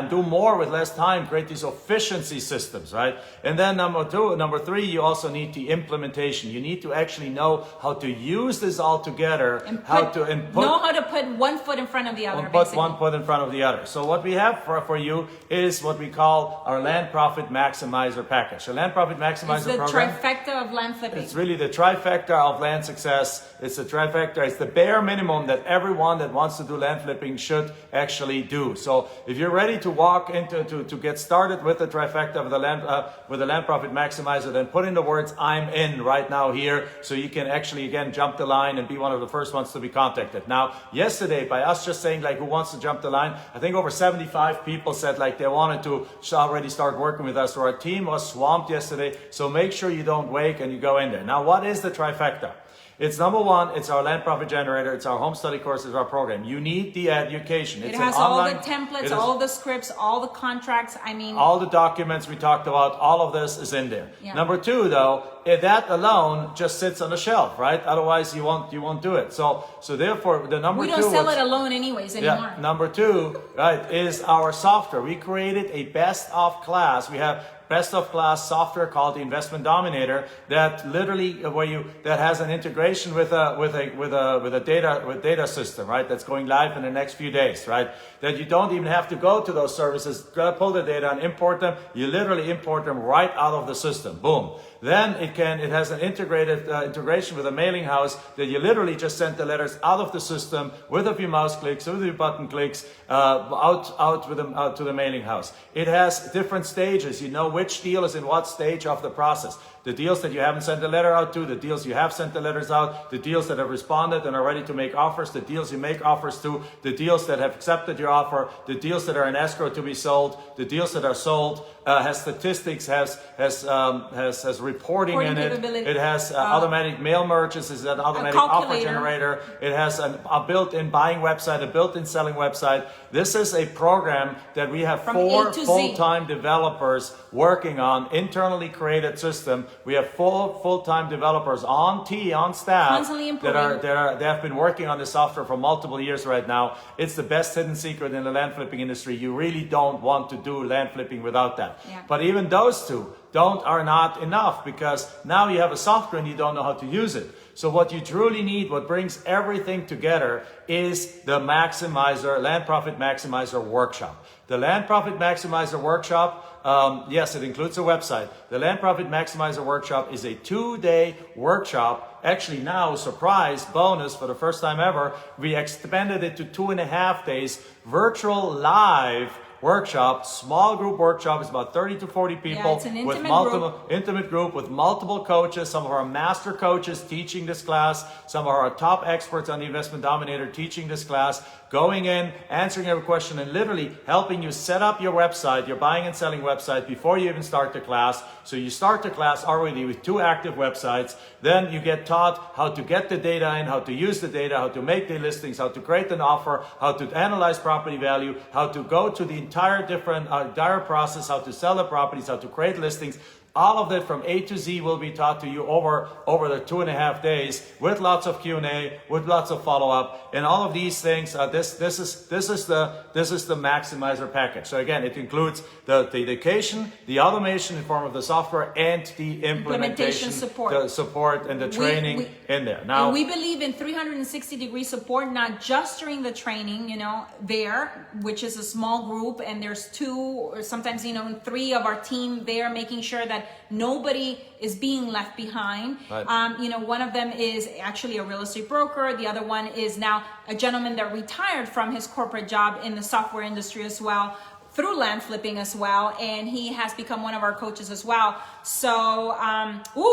do more with less time. Create these efficiency systems, right? And then number 3, you also need the implementation. You need to actually know how to use this all together. Know how to put one foot in front of the other. Put one foot in front of the other. So what we have for you is what we call our Land Profit Maximizer package. The Land Profit Maximizer program. It's the trifecta of land flipping. It's really the trifecta of land success. It's a trifecta. It's the bare minimum that everyone that wants to do land flipping should actually do. So if you're ready to walk into to get started with the trifecta of the Land Profit Maximizer, then put in the words "I'm in" right now here, so you can actually again jump the line and be one of the first ones to be contacted. Now, yesterday, by us just saying like who wants to jump the line, I think over 75 people said like they wanted to already start working with us. So our team was swamped yesterday. So make sure you don't wait and you go in there. Now, what is the trifecta? It's number 1, it's our land profit generator, it's our home study course, it's our program. You need the education. It has all the templates, all the scripts, all the contracts, all the documents we talked about, all of this is in there. Yeah. Number 2 though, that alone just sits on the shelf, right? Otherwise you won't do it. So therefore the number 2... We don't sell it alone anyways anymore. Yeah, number 2, right, is our software. We created a best of class. We have best of class software called the Investment Dominator that literally that has an integration with a data system, right? That's going live in the next few days, right? That you don't even have to go to those services, pull the data and import them. You literally import them right out of the system. Boom. Then it has an integrated integration with a mailing house that you literally just send the letters out of the system with a few mouse clicks, with a few button clicks, out to the mailing house. It has different stages. You know which deal is in what stage of the process. The deals that you haven't sent a letter out to, the deals you have sent the letters out, the deals that have responded and are ready to make offers, the deals you make offers to, the deals that have accepted your offer, the deals that are in escrow to be sold, the deals that are sold, has statistics, has reporting in it. It has automatic mail merges, is an automatic offer generator. It has a built-in buying website, a built-in selling website. This is a program that we have 4 full-time developers working on, internally created system. We have 4 full-time developers on staff that have been working on the software for multiple years right now. It's the best hidden secret in the land flipping industry. You really don't want to do land flipping without that. Yeah. But even those 2 are not enough, because now you have a software and you don't know how to use it. So what you truly need, what brings everything together, is the Maximizer, Land Profit Maximizer Workshop. The Land Profit Maximizer Workshop, yes, it includes a website. The Land Profit Maximizer Workshop is a 2-day workshop. Actually now, surprise, bonus, for the first time ever, we expanded it to 2.5 days, virtual live workshop, small group workshop. It's about 30 to 40 people. Yeah, it's an with intimate group with multiple coaches. Some of our master coaches teaching this class. Some of our top experts on the Investment Dominator teaching this class. Going in, answering every question, and literally helping you set up your website, your buying and selling website before you even start the class. So you start the class already with 2 active websites. Then you get taught how to get the data in, how to use the data, how to make the listings, how to create an offer, how to analyze property value, how to go to the entire process, how to sell the properties, how to create listings. All of that from A to Z will be taught to you over the 2.5 days with lots of Q&A, with lots of follow-up, and all of these things. This is the Maximizer package. So again, it includes the education, the automation in form of the software, and the implementation support, the support and the training in there. Now, and we believe in 360-degree support, not just during the training, there, which is a small group, and there's 2 or sometimes 3 of our team there, making sure that nobody is being left behind. Right. One of them is actually a real estate broker. The other one is now a gentleman that retired from his corporate job in the software industry as well, through land flipping as well, and he has become one of our coaches as well. So,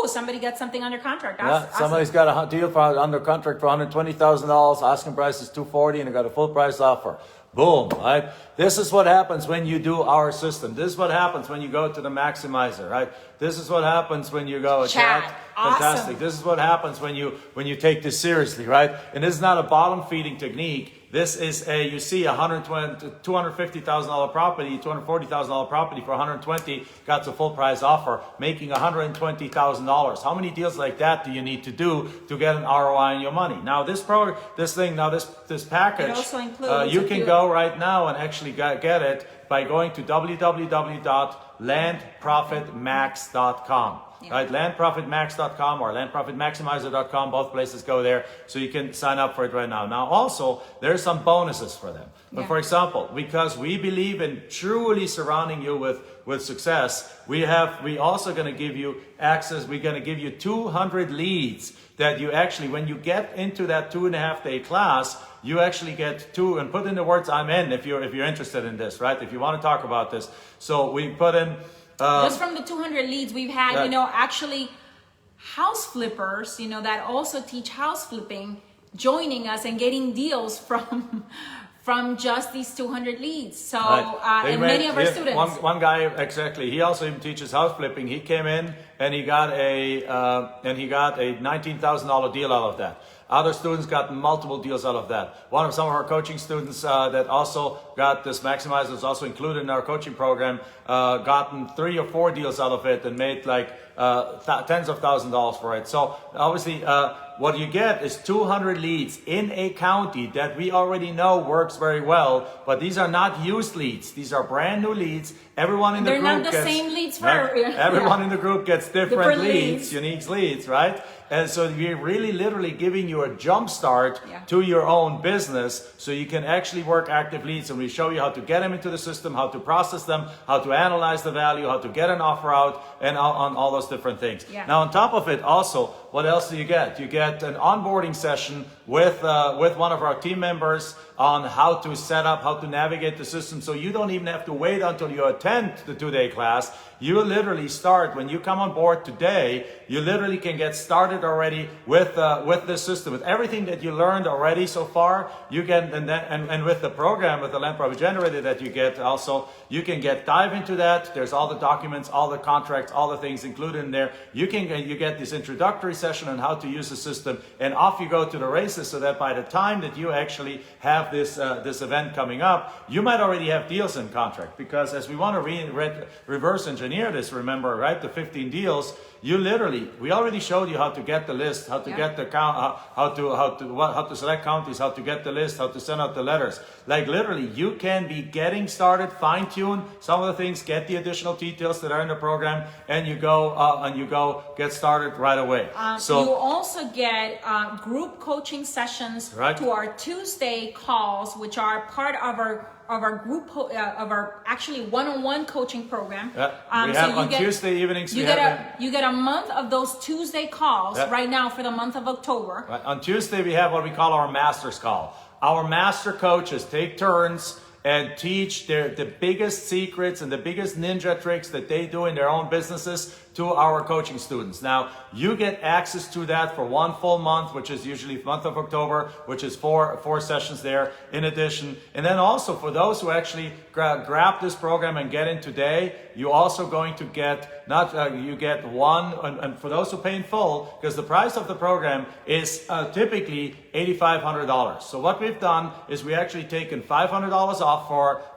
somebody got something under contract. Awesome. Somebody's got a deal under contract for $120,000. Asking price is $240,000, and they got a full price offer. Boom, right? This is what happens when you do our system. This is what happens when you go to the Maximizer, right? This is what happens when you go chat. Fantastic. Awesome. This is what happens when you take this seriously, right? And this is not a bottom feeding technique. This is you see $250,000 property, $240,000 property for $120,000, got the full price offer, making $120,000. How many deals like that do you need to do to get an ROI on your money? Now this package, it also includes you can go right now and actually get it by going to www.landprofitmax.com. Yeah. Right, landprofitmax.com or landprofitmaximizer.com, both places go there, so you can sign up for it right now. Now also, there's some bonuses for them. But for example, because we believe in truly surrounding you with success, we also going to give you access. We're going to give you 200 leads that you actually, when you get into that 2.5-day class, you actually get 2, and put in the words "I'm in" if you're interested in this, right? If you want to talk about this, so we put in. Just from the 200 leads we've had, actually house flippers, that also teach house flipping, joining us and getting deals from just these 200 leads. So, and many of our students. One guy, exactly, he also even teaches house flipping. He came in and he got a $19,000 deal out of that. Other students got multiple deals out of that. Some of our coaching students that also got this Maximizer, is also included in our coaching program, gotten 3 or 4 deals out of it and made like tens of thousands of dollars for it. So obviously, what you get is 200 leads in a county that we already know works very well, but these are not used leads. These are brand new leeds. Everyone in the group gets... They're not the same leads for... Everyone in the group gets different leads, unique leads, right? And so we're really literally giving you a jump start to your own business, so you can actually work active leads, and we show you how to get them into the system, how to process them, how to analyze the value, how to get an offer out, and on all those different things. Yeah. Now on top of it also, what else do you get? You get an onboarding session with one of our team members on how to set up, how to navigate the system, so you don't even have to wait until you attend the 2-day class. You literally start, when you come on board today, you literally can get started already with this system, with everything that you learned already so far. You can, and with the program, with the Land Profit Generator that you get also, you can dive into that. There's all the documents, all the contracts, all the things included in there. You get this introductory session on how to use the system, and off you go to the races, so that by the time that you actually have this event coming up, you might already have deals in contract. Because as we want to reverse engineer this, remember, right, the 15 deals, we already showed you how to get the list, how to get the count, how to select counties, how to get the list, how to send out the letters. Like literally, you can be getting started, fine tune some of the things, get the additional details that are in the program, and you go get started right away. So you also get group coaching sessions to our Tuesday calls, which are part of our group of our actually one-on-one coaching program. We have on Tuesday evenings. You get a month of those Tuesday calls right now for the month of October. Right. On Tuesday we have what we call our Masters Call. Our master coaches take turns and teach the biggest secrets and the biggest ninja tricks that they do in their own businesses to our coaching students. Now, you get access to that for 1 full month, which is usually the month of October, which is four sessions there in addition. And then also for those who actually grab this program and get in today, you're also going to get you get one, and for those who pay in full, because the price of the program is typically $8,500. So what we've done is we actually taken $500 off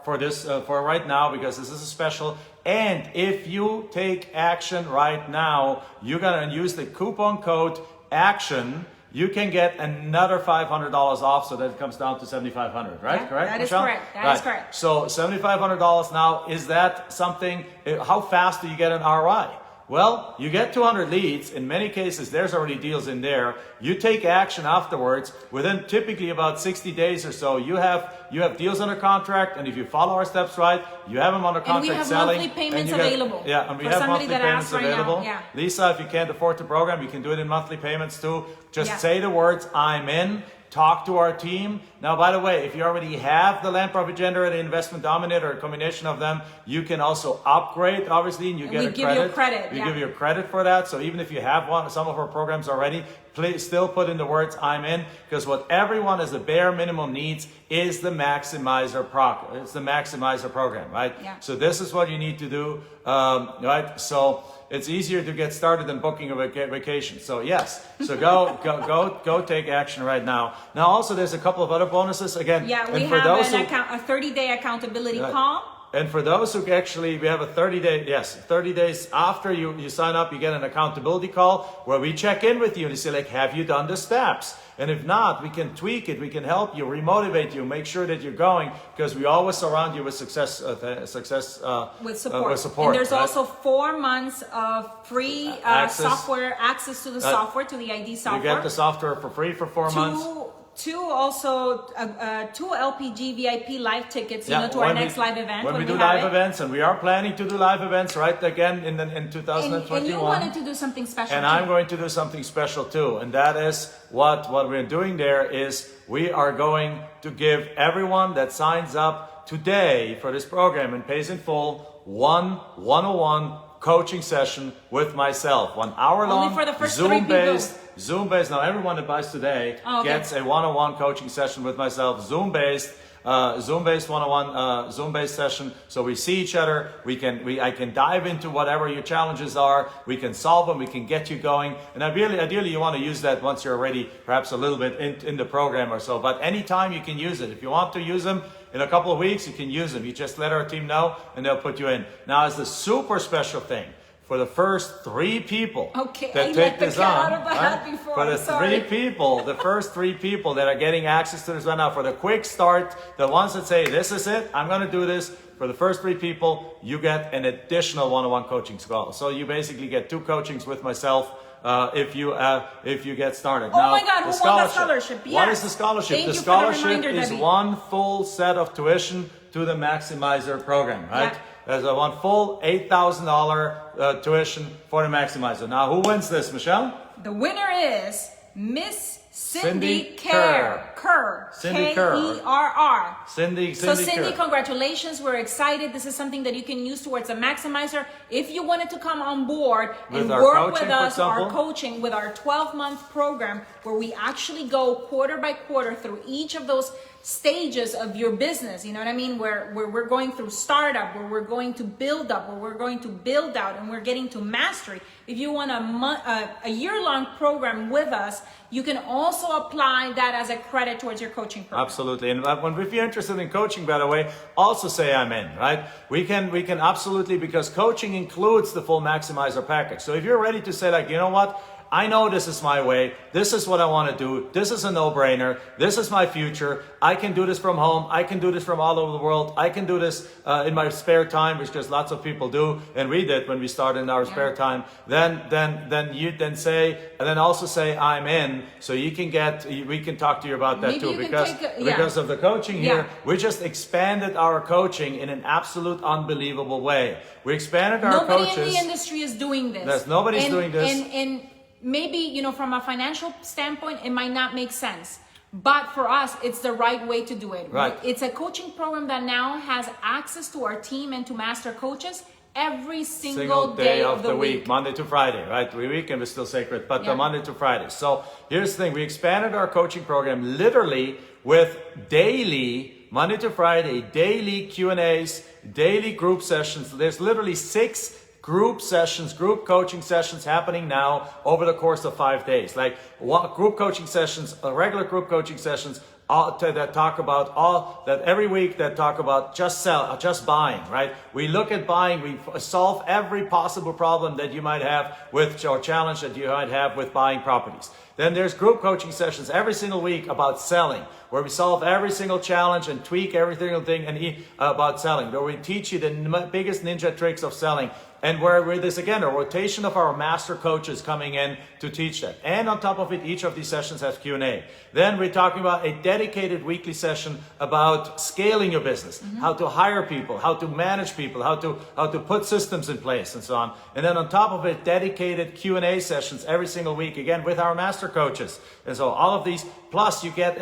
for this for right now, because this is a special. And if you take action right now, you're gonna use the coupon code ACTION. You can get another $500 off, so that it comes down to $7,500, right? Yeah, correct, that Michelle? is correct. That is correct. So $7,500 now, is that something, how fast do you get an ROI? Well, you get 200 leads. In many cases, there's already deals in there. You take action afterwards. Within typically about 60 days or so, you have deals under contract, and if you follow our steps right, you have them under contract and we have selling. monthly payments and available. Yeah, and we have monthly payments available. Right now, yeah. Lisa, if you can't afford the program, you can do it in monthly payments too. Just Yeah. say the words, I'm in. Talk to our team. Now, by the way, if you already have the Land Profit Generator and the Investment Dominator, a combination of them, you can also upgrade, obviously, and you get a credit. We give you credit. We yeah. give you credit for that. So even if you have some of our programs already, please still put in the words I'm in, because what everyone as a bare minimum needs is the maximizer It's the maximizer program, right? Yeah. So this is what you need to do, right? So it's easier to get started than booking a vacation. So yes, so go take action right now. Now also there's a couple of other bonuses again. Yeah, we and for have those a 30-day accountability call. And for those who actually, we have a 30 days after you sign up, you get an accountability call where we check in with you and say like, have you done the steps? And if not, we can tweak it, we can help you, remotivate you, make sure that you're going, because we always surround you with With support. with support. And there's right? also 4 months of free software, access to the software, to the ID software. You get the software for free for 4 months. Two LPG VIP live tickets, to our next live event. When we do live events, and we are planning to do live events right again in 2021. And you wanted to do something special. And I'm going to do something special too. And that is what we're doing there is we are going to give everyone that signs up today for this program and pays in full one-on-one coaching session with myself. 1 hour long, Only for the first 3 people. Zoom-based. Now everyone that buys today gets a one-on-one coaching session with myself, Zoom-based one-on-one, Zoom-based session. So we see each other. I can dive into whatever your challenges are. We can solve them. We can get you going. And ideally, you want to use that once you're already perhaps a little bit in the program or so. But anytime you can use it. If you want to use them in a couple of weeks, you can use them. You just let our team know, and they'll put you in. Now, as the super special thing, for the first 3 people that take this on, for the 3 people, the first 3 people that are getting access to this right now, for the quick start, the ones that say, this is it, I'm going to do this, for the first 3 people, you get an additional one-on-one coaching call. So you basically get 2 coachings with myself if you get started. Oh my God, who won the scholarship? Yes. What is the scholarship? Thank the you for the scholarship reminder, is Debbie. 1 full set of tuition to the Maximizer program, right? Yeah. There's a 1 full $8,000 tuition for the Maximizer. Now, who wins this, Michelle? The winner is Miss Cindy Kerr. Cindy Kerr. K-E-R-R. Cindy Cindy, Kerr. congratulations. We're excited. This is something that you can use towards a maximizer. If you wanted to come on board and work with us, our coaching, with our 12-month program, where we actually go quarter by quarter through each of those stages of your business, you know what I mean? Where we're going through startup, where we're going to build up, where we're going to build out, and we're getting to mastery. If you want a year-long program with us, you can also apply that as a credit towards your coaching program. Absolutely. And if you're interested in coaching, by the way, also say I'm in, right? We can absolutely, because coaching includes the full Maximizer package. So if you're ready to say like, you know what? I know this is my way. This is what I want to do. This is a no-brainer. This is my future. I can do this from home. I can do this from all over the world. I can do this in my spare time, which just lots of people do, and we did when we started in our spare time. Then also say I'm in, so we can talk to you about that too, because of the coaching here. We just expanded our coaching in an absolute unbelievable way. We expanded our coaches. Nobody in the industry is doing this. Nobody's doing this. And maybe, from a financial standpoint, it might not make sense. But for us, it's the right way to do it. Right. It's a coaching program that now has access to our team and to master coaches every single day of the week. Monday to Friday, right? The weekend is still sacred, but Yeah. Monday to Friday. So here's the thing, we expanded our coaching program literally with daily, Monday to Friday, daily Q&As, daily group sessions. There's literally 6 group sessions, group coaching sessions happening now over the course of 5 days. Like group coaching sessions, regular group coaching sessions that talk about every week that talk about just buying, right? We look at buying, we solve every possible problem that you might have with, or challenge that you might have with buying properties. Then there's group coaching sessions every single week about selling, where we solve every single challenge and tweak every single thing about selling, where we teach you the biggest ninja tricks of selling. And where there's again a rotation of our master coaches coming in to teach that. And on top of it, each of these sessions has Q&A. Then we're talking about a dedicated weekly session about scaling your business, how to hire people, how to manage people, how to put systems in place and so on. And then on top of it, dedicated Q&A sessions every single week, again with our master coaches. And so all of these, plus you get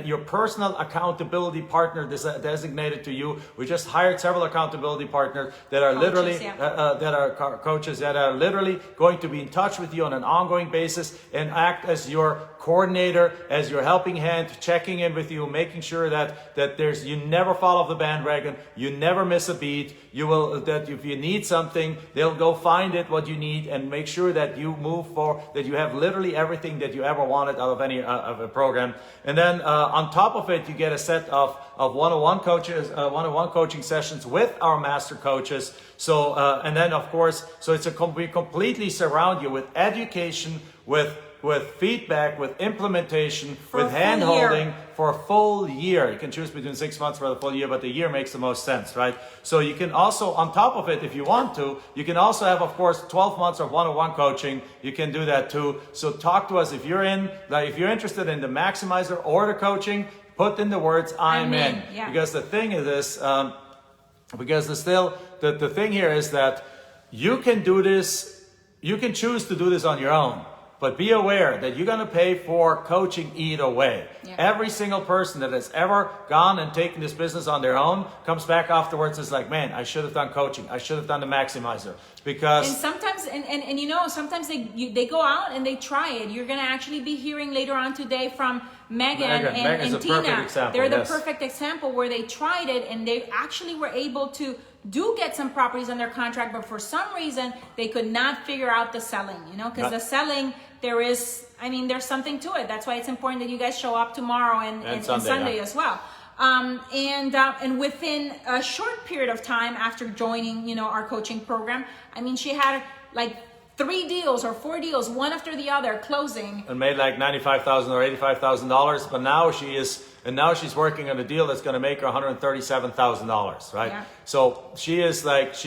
your personal accountability partner designated to you. We just hired several accountability partners that are literally, coaches that are literally going to be in touch with you on an ongoing basis and act as your coordinator, as your helping hand, checking in with you, making sure that you never fall off the bandwagon, you never miss a beat. That if you need something, they'll go find it, what you need, and make sure that you move forward, that you have literally everything that you ever wanted out of any of a program. And then on top of it, you get a set of one-on-one coaching sessions with our master coaches. So and then of course, so we completely surround you with education, with feedback, with implementation, with hand-holding for a full year. You can choose between 6 months for the full year, but the year makes the most sense, right? So you can also, on top of it, if you want to, you can also have, of course, 12 months of one-on-one coaching. You can do that too. So talk to us if you're interested in the maximizer or the coaching. Put in the words "I'm in." Yeah. Because the thing is this, the thing here is that you can do this. You can choose to do this on your own. But be aware that you're going to pay for coaching either way. Yeah. Every single person that has ever gone and taken this business on their own comes back afterwards and is like, man, I should have done coaching. I should have done the maximizer. Because and sometimes and you know, sometimes they go out and they try it. You're going to actually be hearing later on today from Megan and Tina. They're the perfect example where they tried it and they actually were able to get some properties under contract, but for some reason they could not figure out the selling, because the selling, there's something to it. That's why it's important that you guys show up tomorrow and Sunday as well. And within a short period of time after joining, our coaching program, she had like 3 deals or 4 deals, one after the other, closing. And made like $95,000 or $85,000, but now she's working on a deal that's going to make her $137,000, right? Yeah. So she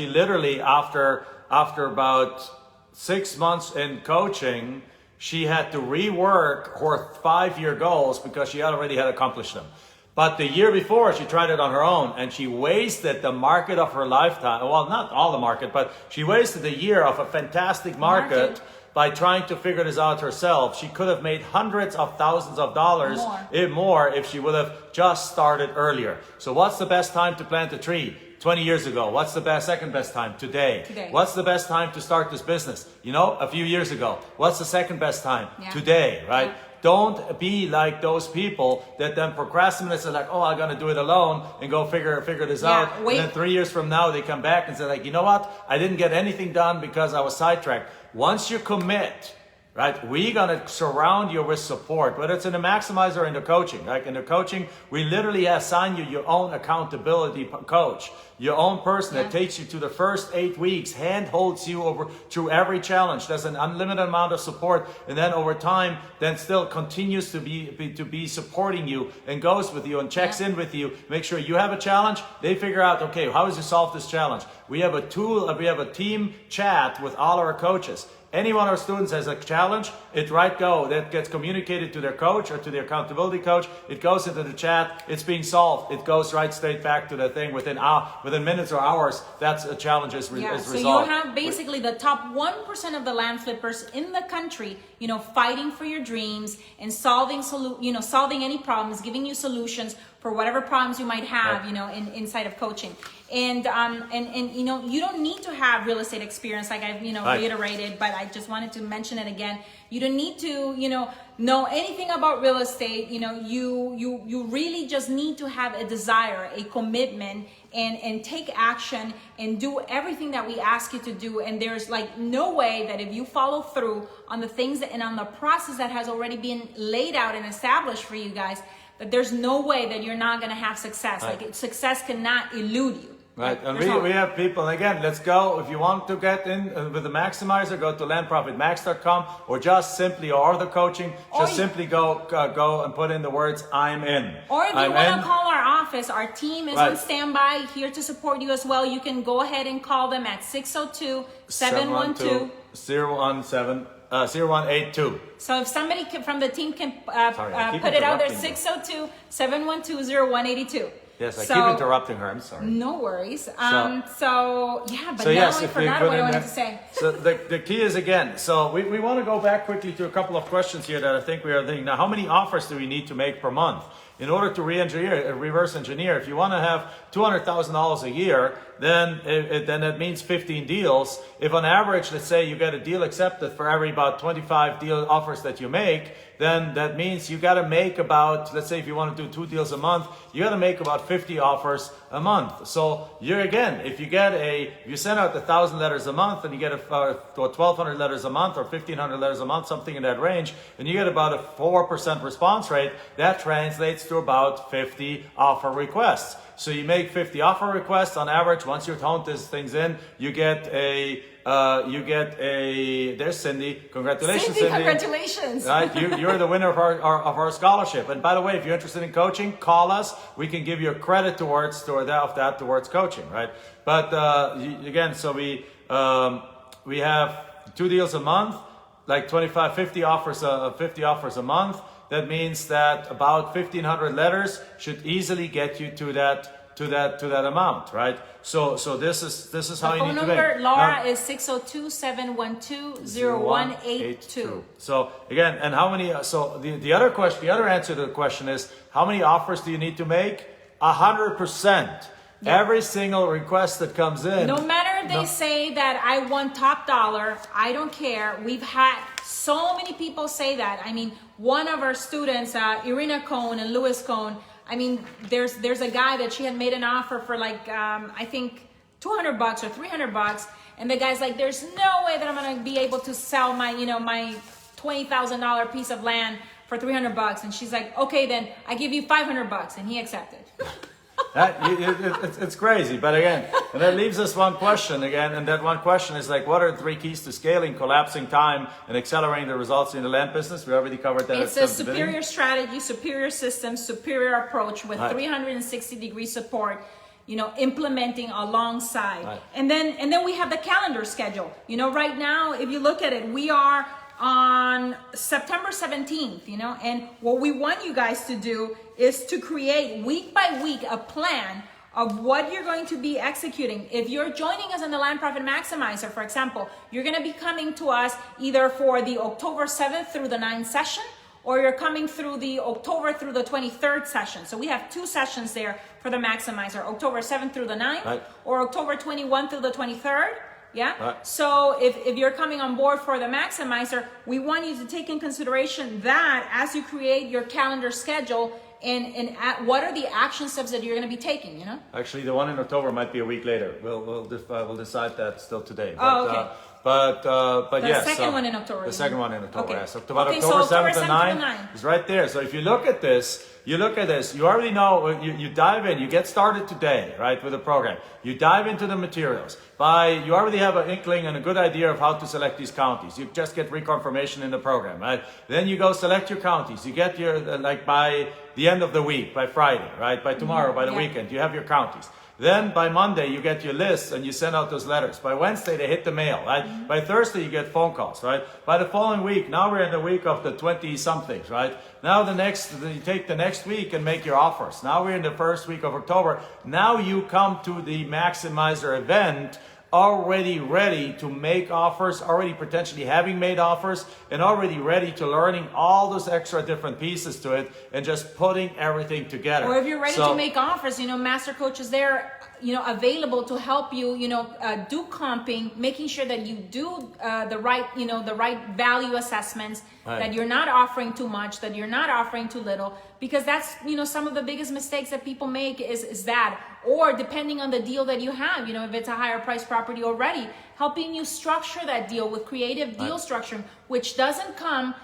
literally after about 6 months in coaching, she had to rework her 5-year goals because she already had accomplished them. But the year before, she tried it on her own, and she wasted the market of her lifetime. Well, not all the market, but she wasted a year of a fantastic market by trying to figure this out herself. She could have made hundreds of thousands of dollars more if she would have just started earlier. So what's the best time to plant a tree? 20 years ago. What's the second best time? Today. What's the best time to start this business? A few years ago. What's the second best time? Yeah. Today, right? Yeah. Don't be like those people that then procrastinate and like, oh, I'm going to do it alone and go figure this out. Wait. And then 3 years from now, they come back and say like, you know what? I didn't get anything done because I was sidetracked. Once you commit, right, we're going to surround you with support, whether it's in the maximizer or in the coaching. Like in the coaching, we literally assign you your own accountability coach, your own person that takes you to the first 8 weeks, hand holds you through every challenge. There's an unlimited amount of support, and then over time, then still continues to be supporting you and goes with you and checks in with you. Make sure you have a challenge. They figure out, okay, how does you solve this challenge? We have a tool, we have a team chat with all our coaches. Any one of our students has a challenge, that gets communicated to their coach or to their accountability coach. It goes into the chat. It's being solved. It goes right straight back to the thing within minutes or hours. That's a challenge is resolved. So you have basically the top 1% of the land flippers in the country fighting for your dreams and solving any problems, giving you solutions for whatever problems you might have, inside of coaching. And you don't need to have real estate experience, like I've, reiterated, but I just wanted to mention it again. You don't need to, know anything about real estate. You really just need to have a desire, a commitment, and take action and do everything that we ask you to do. And there's like no way that if you follow through on the things and on the process that has already been laid out and established for you guys, that there's no way that you're not going to have success. Right. Like success cannot elude you. Right, and we have people, and again, let's go, if you want to get in with the Maximizer, go to landprofitmax.com, or just simply, or the coaching, simply go and put in the words, I'm in. Or if you want to call our office, our team is on standby, here to support you as well. You can go ahead and call them at 602-712-0182. So if somebody from the team can put it out there, 602-712-0182. Yes, I keep interrupting her. I'm sorry. No worries. But now I forgot what I wanted to say. So the key is, again, so we want to go back quickly to a couple of questions here that I think we are thinking. Now, how many offers do we need to make per month? In order to reverse engineer, if you want to have $200,000 a year, then that means 15 deals. If on average, let's say you get a deal accepted for every about 25 deal offers that you make, then that means you got to make about, let's say if you want to do 2 deals a month, you got to make about 50 offers a month. So if you send out 1,000 letters a month and you get 1,200 letters a month or 1,500 letters a month, something in that range, and you get about a 4% response rate, that translates to about 50 offer requests. So you make 50 offer requests on average. Once you've honed these things in, you get there's Cindy. Congratulations, Cindy. Congratulations. Right? You're the winner of our scholarship. And by the way, if you're interested in coaching, call us. We can give you a credit towards coaching, right? But again, so we have 2 deals a month, like 50 offers a month. That means that about 1,500 letters should easily get you to that amount, right? So this is how you need to make. The phone number, Laura, is 602-712-0182. So again, and how many? So the other answer to the question is, how many offers do you need to make? 100%. Yeah. Every single request that comes in. No matter if they say that I want top dollar, I don't care. We've had so many people say that. I mean, one of our students, Irina Cohn and Lewis Cohn, I mean, there's a guy that she had made an offer for like, I think $200 or $300. And the guy's like, there's no way that I'm going to be able to sell my $20,000 piece of land for $300. And she's like, okay, then I give you $500. And he accepted. It's crazy, but again, and that leaves us one question again, and that one question is like, what are the 3 keys to scaling, collapsing time, and accelerating the results in the land business? We already covered that. It's a superior strategy, superior system, superior approach with 360-degree support, implementing alongside. Right. And then we have the calendar schedule. Right now, if you look at it, we are on September 17th, and what we want you guys to do is to create week by week a plan of what you're going to be executing. If you're joining us in the Land Profit Maximizer, for example, you're going to be coming to us either for the October 7th through the 9th session, or you're coming through the October through the 23rd session. So we have 2 sessions there for the Maximizer, October 7th through the 9th, or October 21 through the 23rd. Yeah. Right. So if you're coming on board for the Maximizer, we want you to take in consideration that as you create your calendar schedule and what are the action steps that you're going to be taking, Actually, the one in October might be a week later. We'll decide that still today. Okay. But yes. The second one in October. The second one in October, okay. yes. October 7th and 9th is right there. So if you look at this, you already know, you dive in, you get started today, right, with the program. You dive into the materials. You already have an inkling and a good idea of how to select these counties. You just get reconfirmation in the program, right? Then you go select your counties. You get your, by the end of the week, by Friday, right? By tomorrow, by the weekend, you have your counties. Then by Monday, you get your lists and you send out those letters. By Wednesday, they hit the mail, right? Mm-hmm. By Thursday, you get phone calls, right? By the following week, now we're in the week of the 20-somethings, right? Now you take the next week and make your offers. Now we're in the first week of October. Now you come to the Maximizer event already ready to make offers, already potentially having made offers, and already ready to learning all those extra different pieces to it and just putting everything together. Or if you're ready to make offers, Master Coach is there, available to help you, do comping, making sure that you do the right value assessments, right, that you're not offering too much, that you're not offering too little, because that's, some of the biggest mistakes that people make is that, or depending on the deal that you have, if it's a higher price property already, helping you structure that deal with creative deal structuring, which doesn't come,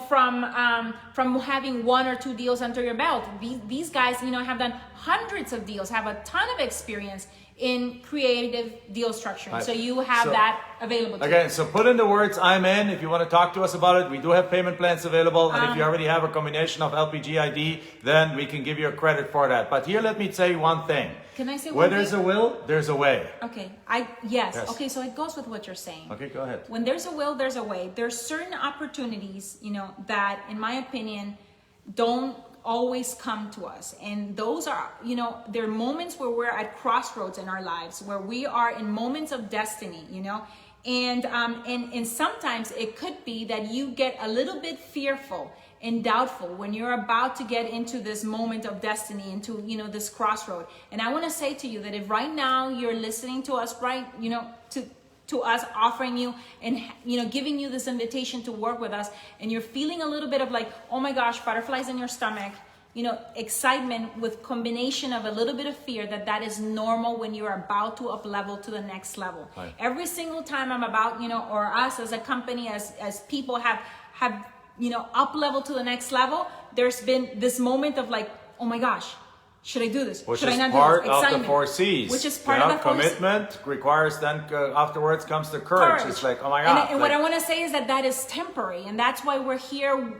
from having one or two deals under your belt. These guys, have done hundreds of deals, have a ton of experience in creative deal structuring. Right. So you have that available to you. So put in the words "I'm in" if you want to talk to us about it. We do have payment plans available, and if you already have a combination of LPG ID, then we can give you a credit for that. But here, let me say one thing. Can I say where there's a will, there's a way. Okay. Yes. Okay, so it goes with what you're saying. Okay, go ahead. When there's a will, there's a way. There's certain opportunities, that in my opinion don't always come to us, and those are, there are moments where we're at crossroads in our lives, where we are in moments of destiny, and sometimes it could be that you get a little bit fearful and doubtful when you're about to get into this moment of destiny, into this crossroad. And I want to say to you that if right now you're listening to us, to us offering you and giving you this invitation to work with us, and you're feeling a little bit of like, oh my gosh, butterflies in your stomach, excitement with combination of a little bit of fear, that is normal when you're about to up level to the next level. Right. Every single time I'm about, or us as a company, as people have up level to the next level, there's been this moment of like, oh my gosh, should I do this? Which should is I not part do this? of the 4 C's. Which is part of the 4 C's. Commitment requires then afterwards comes the courage. It's like, oh my God. And what I want to say is that is temporary, and that's why we're here,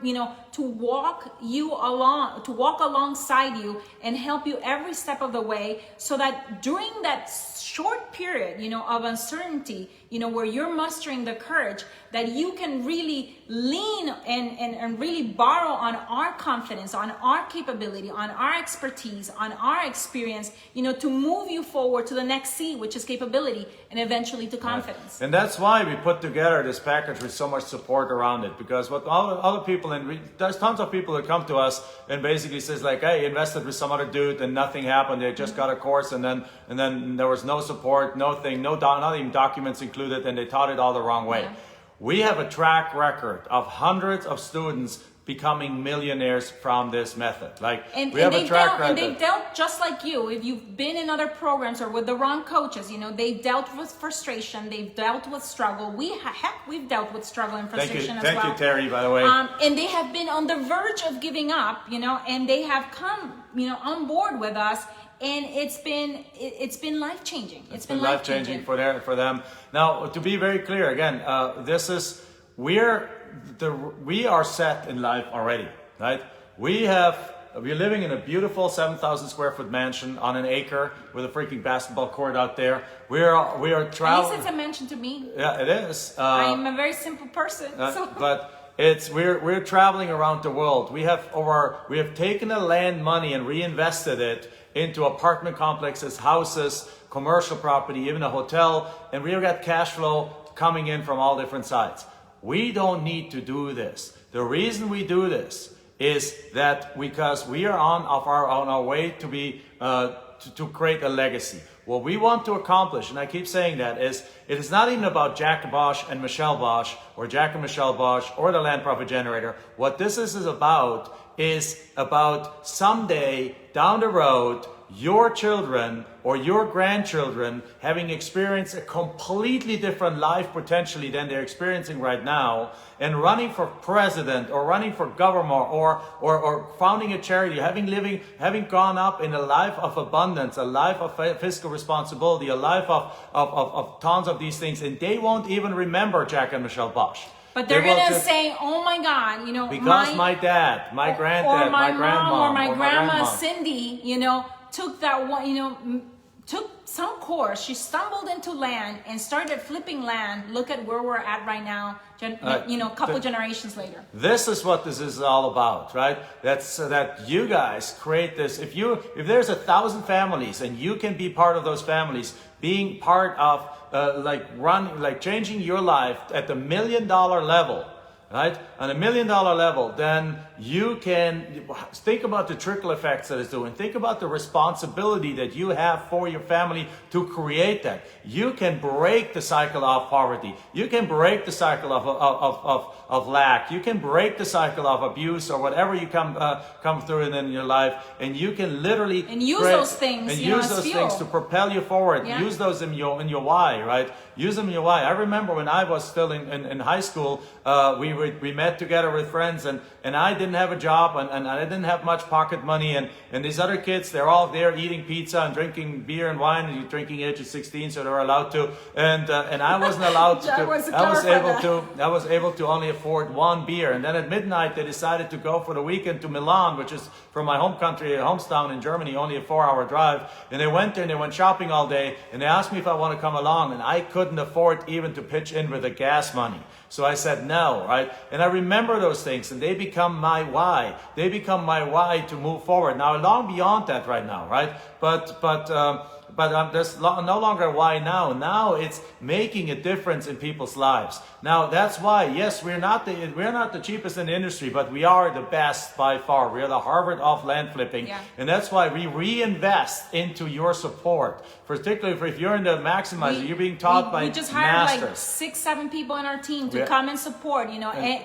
to walk alongside you and help you every step of the way, so that during that short period, of uncertainty, where you're mustering the courage, that you can really lean and really borrow on our confidence, on our capability, on our expertise, on our experience, to move you forward to the next C, which is capability, and eventually to confidence. Right. And that's why we put together this package with so much support around it, because what all the people, and there's tons of people that come to us and basically says like, hey, invested with some other dude and nothing happened. They just got a course and then there was no support, not even documents included, and they taught it all the wrong way. Yeah. We have a track record of hundreds of students becoming millionaires from this method. We have a track record. And they've dealt just like you. If you've been in other programs or with the wrong coaches, they've dealt with frustration, they've dealt with struggle. We've dealt with struggle and frustration as well. Thank you, Terry, by the way. And they have been on the verge of giving up, and they have come, on board with us. And it's been life-changing. It's been life-changing for them. Now, to be very clear, again, we are set in life already, right? We're living in a beautiful 7,000 square foot mansion on an acre with a freaking basketball court out there. We are traveling. At least it's a mansion to me. Yeah, it is. I'm a very simple person. But we're traveling around the world. We have taken the land money and reinvested it into apartment complexes, houses, commercial property, even a hotel, and we've got cash flow coming in from all different sides. We don't need to do this. The reason we do this is that because we are on our way to be to create a legacy. What we want to accomplish, and I keep saying that, is it is not even about Jack Bosch and Michelle Bosch, or Jack and Michelle Bosch, or the Land Profit Generator. What this is about someday down the road, your children or your grandchildren having experienced a completely different life potentially than they're experiencing right now, and running for president or running for governor or founding a charity, having gone up in a life of abundance, a life of fiscal responsibility, a life of tons of these things, and they won't even remember Jack and Michelle Bosch. But they're going to say, oh my God, because my dad, my granddad, or my grandma, or my grandma grandma. Cindy, took that one, took some course, she stumbled into land and started flipping land. Look at where we're at right now, a couple generations later. This is what this is all about, right? That's that you guys create this. If there's 1,000 families and you can be part of those families, being part of changing your life at the $1 million level, right? On $1 million level, then you can think about the trickle effects that it's doing. Think about the responsibility that you have for your family to create that. You can break the cycle of poverty. You can break the cycle of lack. You can break the cycle of abuse or whatever you come through in your life, and you can literally use those things to propel you forward. Yeah. Use those in your why, right? Use them in your why. I remember when I was still in high school, we met together with friends, and I didn't have a job, and I didn't have much pocket money, and these other kids, they're all there eating pizza and drinking beer and wine, and you're drinking age of 16, so they're allowed to, and I wasn't allowed to. I was able to only afford one beer, and then at midnight they decided to go for the weekend to Milan, which is from my home country, hometown in Germany, only a 4-hour drive, and they went there and they went shopping all day, and they asked me if I want to come along, and I couldn't afford even to pitch in with the gas money. So I said no, right? And I remember those things, and they become my why. They become my why to move forward. Now, long beyond that right now, right? But there's no longer a why now. Now it's making a difference in people's lives. Now that's why, yes, we're not the cheapest in the industry, but we are the best by far. We are the Harvard of land flipping, and that's why we reinvest into your support. Particularly if you're in the Maximizer, you're being taught by masters. We just hired like 6-7 people on our team to come and support.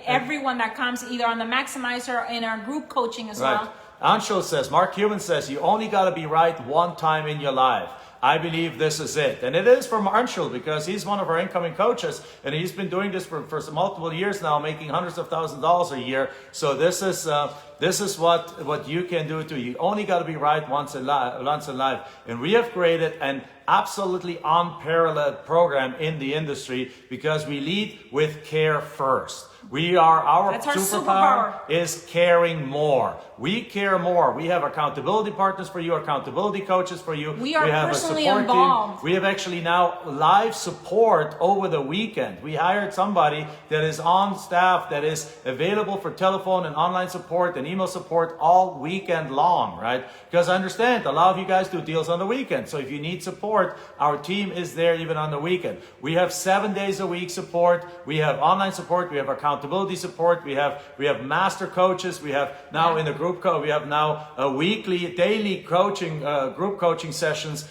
Everyone that comes either on the Maximizer or in our group coaching as well. Anshul says, Mark Cuban says, you only got to be right one time in your life. I believe this is it. And it is from Anshul, because he's one of our incoming coaches, and he's been doing this for multiple years now, making hundreds of thousands of dollars a year. So this is what you can do too. You only got to be right once in life. And we have created an absolutely unparalleled program in the industry, because we lead with care first. Our superpower is caring more. We care more. We have accountability partners for you, accountability coaches for you. We have personally a support involved. team. We have actually now live support over the weekend. We hired somebody that is on staff, that is available for telephone and online support and email support all weekend long, right? Because I understand a lot of you guys do deals on the weekend. So if you need support, our team is there even on the weekend. We have 7 days a week support. We have online support. We have accountability support. We have master coaches. We have now in the group we have now a weekly, daily coaching, group coaching sessions,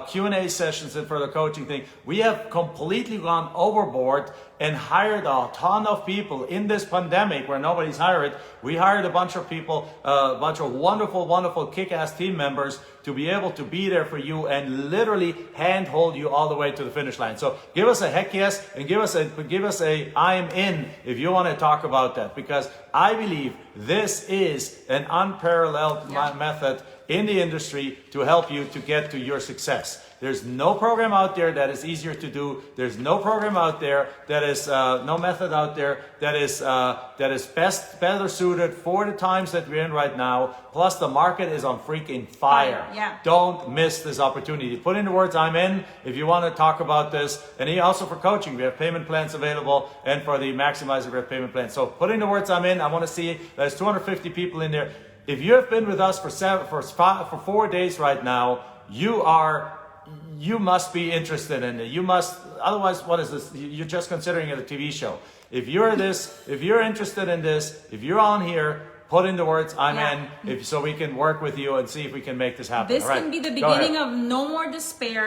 Q&A sessions, and for the coaching thing. We have completely gone overboard and hired a ton of people in this pandemic where nobody's hired. We hired a bunch of people, a bunch of wonderful, wonderful kick-ass team members to be able to be there for you and literally handhold you all the way to the finish line. So give us a heck yes, and give us a I'm in if you want to talk about that, because I believe this is an unparalleled method in the industry to help you to get to your success. There's no program out there that is easier to do. There's no program out there that is no method out there that is better suited for the times that we're in right now. Plus, the market is on freaking fire. Yeah. Don't miss this opportunity. Put in the words "I'm in" if you want to talk about this. And also for coaching, we have payment plans available, and for the Maximizer, we have payment plans. So put in the words "I'm in." I want to see there's 250 people in there. If you have been with us for 4 days right now, you must be interested in it. You must, otherwise, what is this? You're just considering it a TV show. If you're interested in this, if you're on here, put in the words "I'm in," so we can work with you and see if we can make this happen. This can be the beginning of no more despair,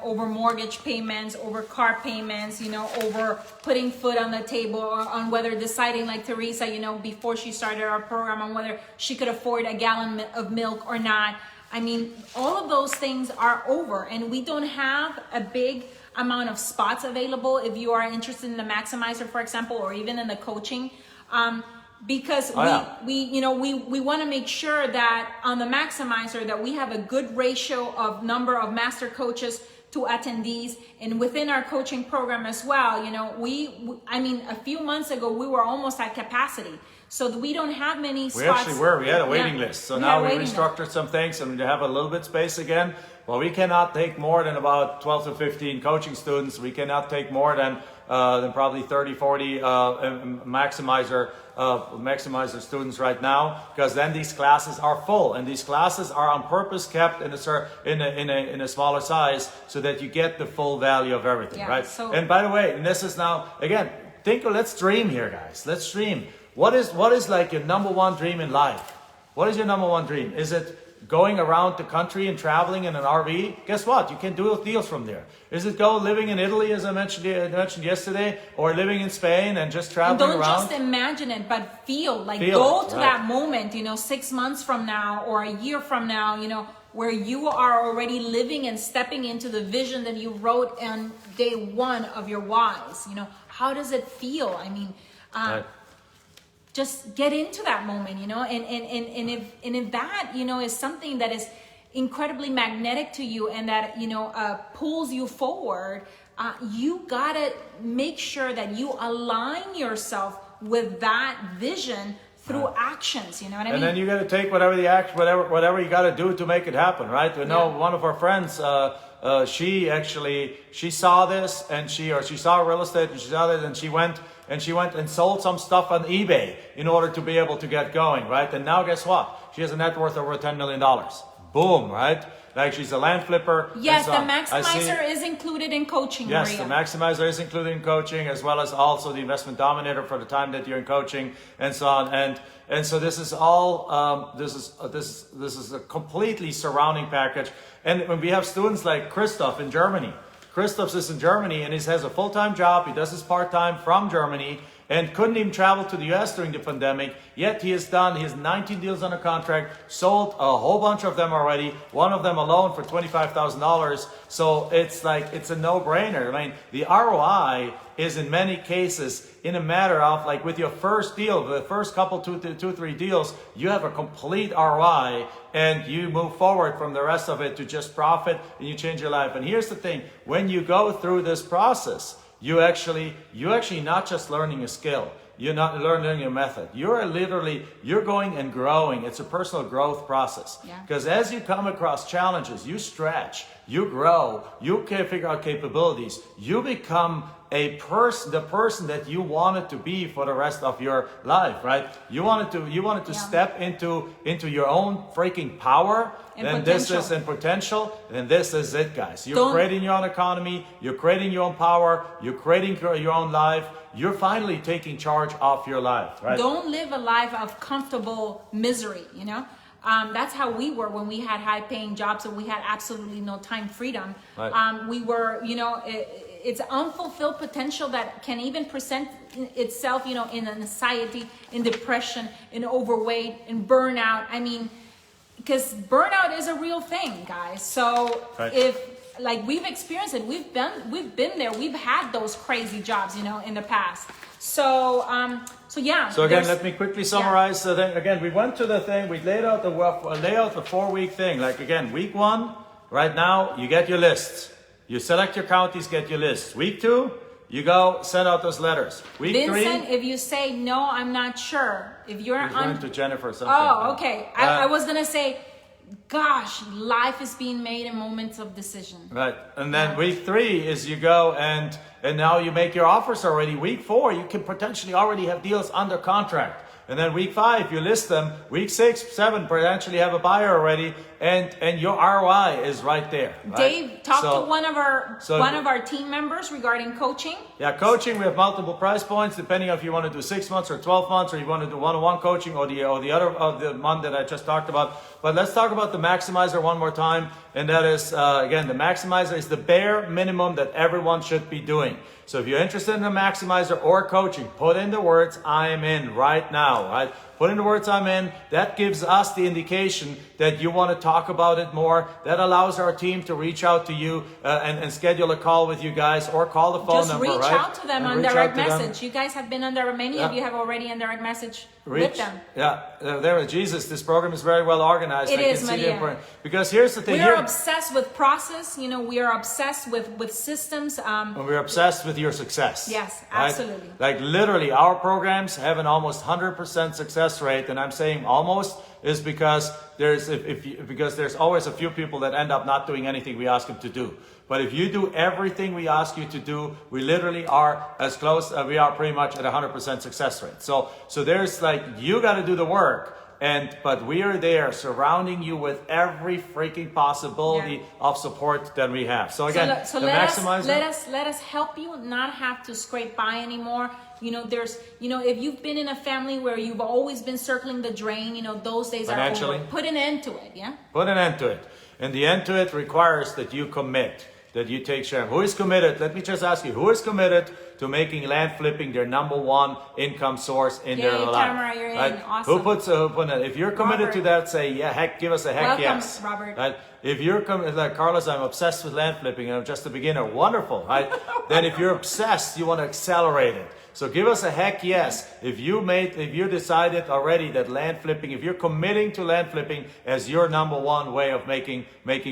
over mortgage payments, over car payments, over putting food on the table, or on whether deciding, like Teresa, before she started our program, on whether she could afford a gallon of milk or not. I mean, all of those things are over, and we don't have a big amount of spots available if you are interested in the Maximizer, for example, or even in the coaching. Because we want to make sure that on the Maximizer that we have a good ratio of number of master coaches to attendees, and within our coaching program as well. A few months ago we were almost at capacity. So we don't have many spots. We actually were. We had a waiting Yeah. list. So We now had a we waiting restructured some things and we have a little bit space again. Well, we cannot take more than about 12 to 15 coaching students. We cannot take more than probably 30, 40 maximizer students right now, because then these classes are full, and these classes are on purpose kept in a smaller size so that you get the full value of everything, Yeah, right? so- And by the way, and this is now again, let's dream here, guys. Let's dream. What is like your number one dream in life? What is your number one dream? Is it going around the country and traveling in an RV? Guess what? You can do deals from there. Is it living in Italy, as I mentioned yesterday, or living in Spain and just traveling Don't around? just imagine it, but feel Feel go it, to right. that moment, 6 months from now or a year from now, where you are already living and stepping into the vision that you wrote on day one of your whys. How does it feel? I mean, Right. just get into that moment, and if that, is something that is incredibly magnetic to you and that, pulls you forward, you gotta make sure that you align yourself with that vision through actions. You know what I mean? And then you got to take whatever whatever you got to do to make it happen, right? We know one of our friends, she saw this and she saw real estate and she saw this and she went and sold some stuff on eBay in order to be able to get going, right? And now guess what? She has a net worth over $10 million. Boom, right? Like she's a land flipper. Yes, so the maximizer is included in coaching, Yes, Maria. the maximizer is included in coaching, as well as also the investment dominator for the time that you're in coaching, and so on. And so this is all this is a completely surrounding package. And when we have students like Christoph in Germany, Christoph is in Germany and he has a full-time job. He does his part-time from Germany and couldn't even travel to the US during the pandemic. Yet he has 19 deals under contract, sold a whole bunch of them already, one of them alone for $25,000. So it's a no-brainer. I mean, the ROI is in many cases in a matter of with your first deal, the first couple, two, three deals, you have a complete ROI and you move forward from the rest of it to just profit and you change your life. And here's the thing, when you go through this process, you're actually not just learning a skill. You're not learning a method. You're going and growing. It's a personal growth process. Because as you come across challenges, you stretch, you grow, you can figure out capabilities. You become the person that you wanted to be for the rest of your life, right? You wanted to step into your own freaking power. And potential. Then this is it, guys. You're creating your own economy. You're creating your own power. You're creating your own life. You're finally taking charge of your life, right? Don't live a life of comfortable misery, That's how we were when we had high-paying jobs and we had absolutely no time freedom. Right. We were, it's unfulfilled potential that can even present itself, in anxiety, in depression, in overweight, in burnout. I mean, because burnout is a real thing, guys. So if we've experienced it, we've been there, we've had those crazy jobs, in the past. So yeah. So again, let me quickly summarize the thing. Again, we went to the thing, we laid out the 4-week thing. Again, week 1, right now, you get your lists. You select your counties, get your lists. Week 2, you go send out those letters. Week Vincent, 3, if you say no, I'm not sure. If you're going to Jennifer something. Oh, okay. I was gonna say, gosh, life is being made in moments of decision. Right. And then week 3 is you go and now you make your offers already. Week 4, you can potentially already have deals under contract. And then week 5, you list them. Week 6, 7, potentially have a buyer already, and your ROI is right there. Right? Dave, talk to one of our team members regarding coaching. Yeah, coaching. We have multiple price points depending on if you want to do 6 months or 12 months, or you want to do one-on-one coaching, or the other of the one that I just talked about. But let's talk about the maximizer one more time, and that is again, the maximizer is the bare minimum that everyone should be doing. So if you're interested in a maximizer or coaching, put in the words "I am in" right now. Right? Put in the words I'm in. That gives us the indication that you want to talk about it more. That allows our team to reach out to you and schedule a call with you guys, or call the phone number, right? Just reach out to them on direct message. You guys have been on direct, many of you have already on direct message with them. There, Jesus, this program is very well organized. It is, Maria. Because here's the thing. We are obsessed with process. You know, we are obsessed with systems. And we're obsessed with your success. Yes, right? absolutely. Like literally, our programs have an almost 100% success rate, and I'm saying almost is because there's always a few people that end up not doing anything we ask them to do. But if you do everything we ask you to do, we literally are as close. We are pretty much at 100% success rate. So there's like, you got to do the work. But we are there surrounding you with every freaking possibility of support that we have. So again, let us help you not have to scrape by anymore. You know, if you've been in a family where you've always been circling the drain, you know, those days are over. Put an end to it, yeah? Put an end to it. And the end to it requires that you commit, that you take share. Who is committed? Let me just ask you, who is committed to making land flipping their number one income source in their life? Tamara, you're in. Awesome. Who puts it? If you're committed to that, say, give us a heck yes. Robert. Right? If you're like, Carlos, I'm obsessed with land flipping and I'm just a beginner. Wonderful, right? Then if you're obsessed, you want to accelerate it. So give us a heck yes. If you decided already that land flipping, if you're committing to land flipping as your number one way of making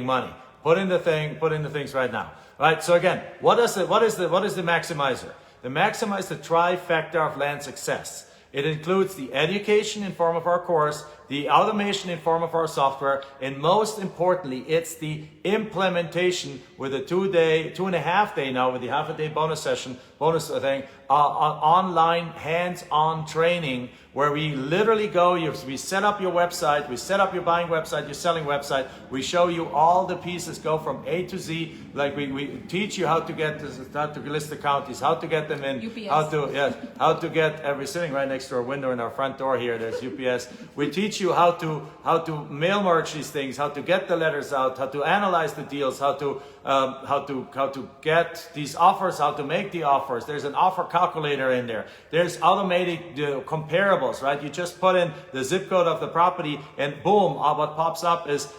money, put in the things right now. Right. So again, what is the maximizer? The maximizer, the trifecta of land success. It includes the education in form of our course, the automation in form of our software, and most importantly, it's the implementation with a 2.5 day now, with the half a day bonus thing, online hands-on training, where we literally go, we set up your website, we set up your buying website, your selling website, we show you all the pieces, go from A to Z, like we teach you how to list the counties, how to get them in, UPS. how to get, we're sitting right next to our window in our front door here, there's UPS. We teach you how to mail merge these things, how to get the letters out, how to analyze the deals, how to get these offers, how to make the offers. There's an offer calculator in there. There's automated comparables, right? You just put in the zip code of the property and boom, what pops up is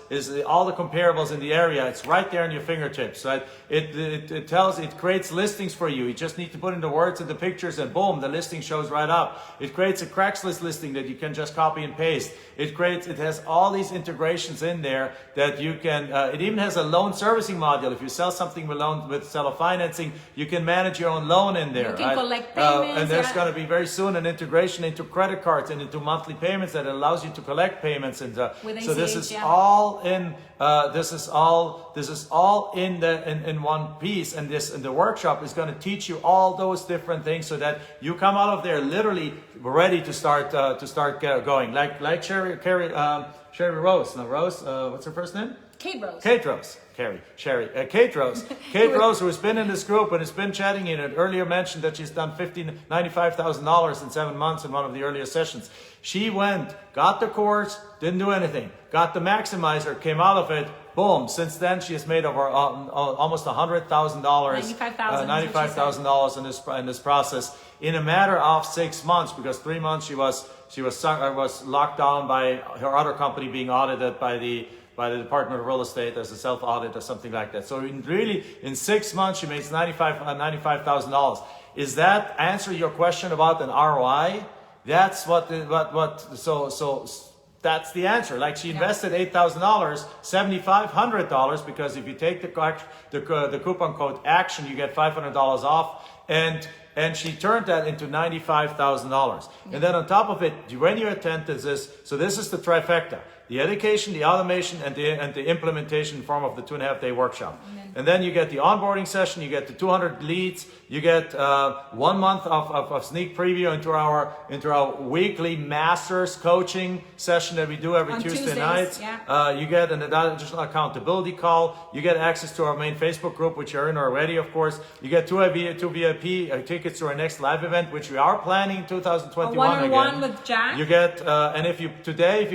all the comparables in the area. It's right there in your fingertips, right? It creates listings for you. You just need to put in the words and the pictures and boom, the listing shows right up. It creates a Craigslist listing that you can just copy and paste. It has all these integrations in there that you can, it even has a loan servicing module. If you sell something with seller financing, you can manage your own loan in there. You can collect payments. And there's going to be very soon an integration into credit cards and into monthly payments that allows you to collect payments. And so this is all in. This is all in one piece, and the workshop is going to teach you all those different things so that you come out of there literally ready to start going. Like Sherry Rose. Now Rose, what's her first name? Kate Rose. Kate Rose. Kate Rose. Kate Rose, who has been in this group and has been chatting in it, earlier mentioned that she's done $95,000 in 7 months in one of the earlier sessions. She went, got the course, didn't do anything, got the maximizer, came out of it, boom. Since then, she has made over almost $100,000, $95,000 in this process in a matter of 6 months, because 3 months she was locked down by her other company being audited by the Department of Real Estate as a self-audit or something like that. So in 6 months, she makes $95,000. Is that answer your question about an ROI? That's so that's the answer. Like she invested $8,000, $7,500, because if you take the coupon code ACTION, you get $500 off, and she turned that into $95,000. And then on top of it, when you attend this, so this is the trifecta: the education, the automation, and the implementation in form of the 2.5 day workshop. Amen. And then you get the onboarding session, you get the 200 leads, you get 1 month of sneak preview into our weekly masters coaching session that we do every Tuesday night. Yeah. You get an additional accountability call. You get access to our main Facebook group, which you're in already, of course. You get two VIP tickets to our next live event, which we are planning in 2021 one-on-one again. with Jack. You get, and if you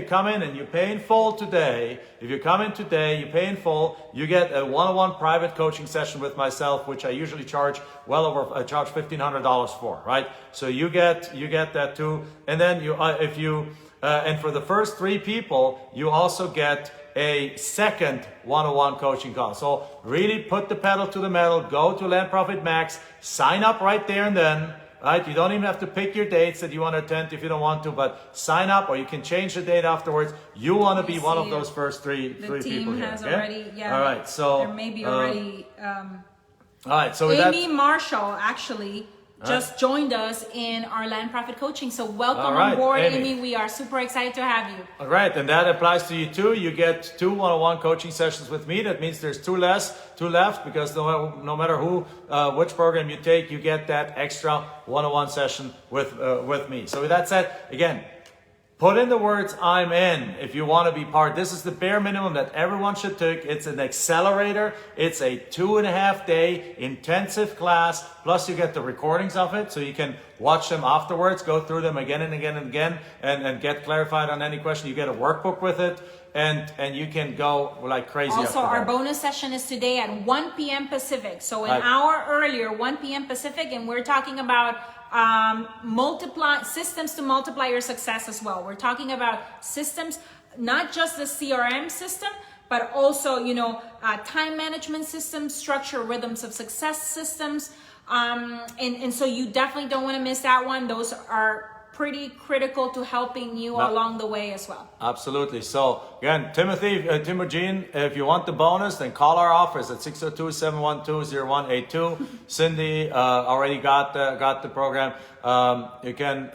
come in and you pay in full today, if you come in today, you pay in full, you get a one-on-one private coaching session with myself, which I usually charge I charge $1,500 for, right? So you get that too. And then and for the first 3 people, you also get a second one-on-one coaching call. So really put the pedal to the metal, go to Land Profit Max, sign up right there and then, right? You don't even have to pick your dates that you want to attend if you don't want to, but sign up, or you can change the date afterwards. You want to be one of those first three people here. The team has already, All right, so there may be already. All right, so Amy Marshall actually just joined us in our Land Profit Coaching. So welcome on board, Amy. We are super excited to have you. All right, and that applies to you too. You get 2 one-on-one coaching sessions with me. That means there's 2 left, because no matter which program you take, you get that extra one-on-one session with me. So with that said, again, put in the words "I'm in" if you want to be part. This is the bare minimum that everyone should take. It's an accelerator. It's a 2.5-day intensive class. Plus you get the recordings of it, so you can watch them afterwards, go through them again and again and again, and get clarified on any question. You get a workbook with it, and you can go like crazy. Also, our bonus session is today at 1 p.m. Pacific. So an hour earlier, 1 p.m. Pacific, and we're talking about systems to multiply your success as well. We're talking about systems, not just the CRM system, but also, time management systems, structure rhythms of success systems. And so you definitely don't want to miss that one. Those are pretty critical to helping you along the way as well. Absolutely. So again, Timogene, if you want the bonus, then call our office at 602-712-0182. Cindy already got the program. You can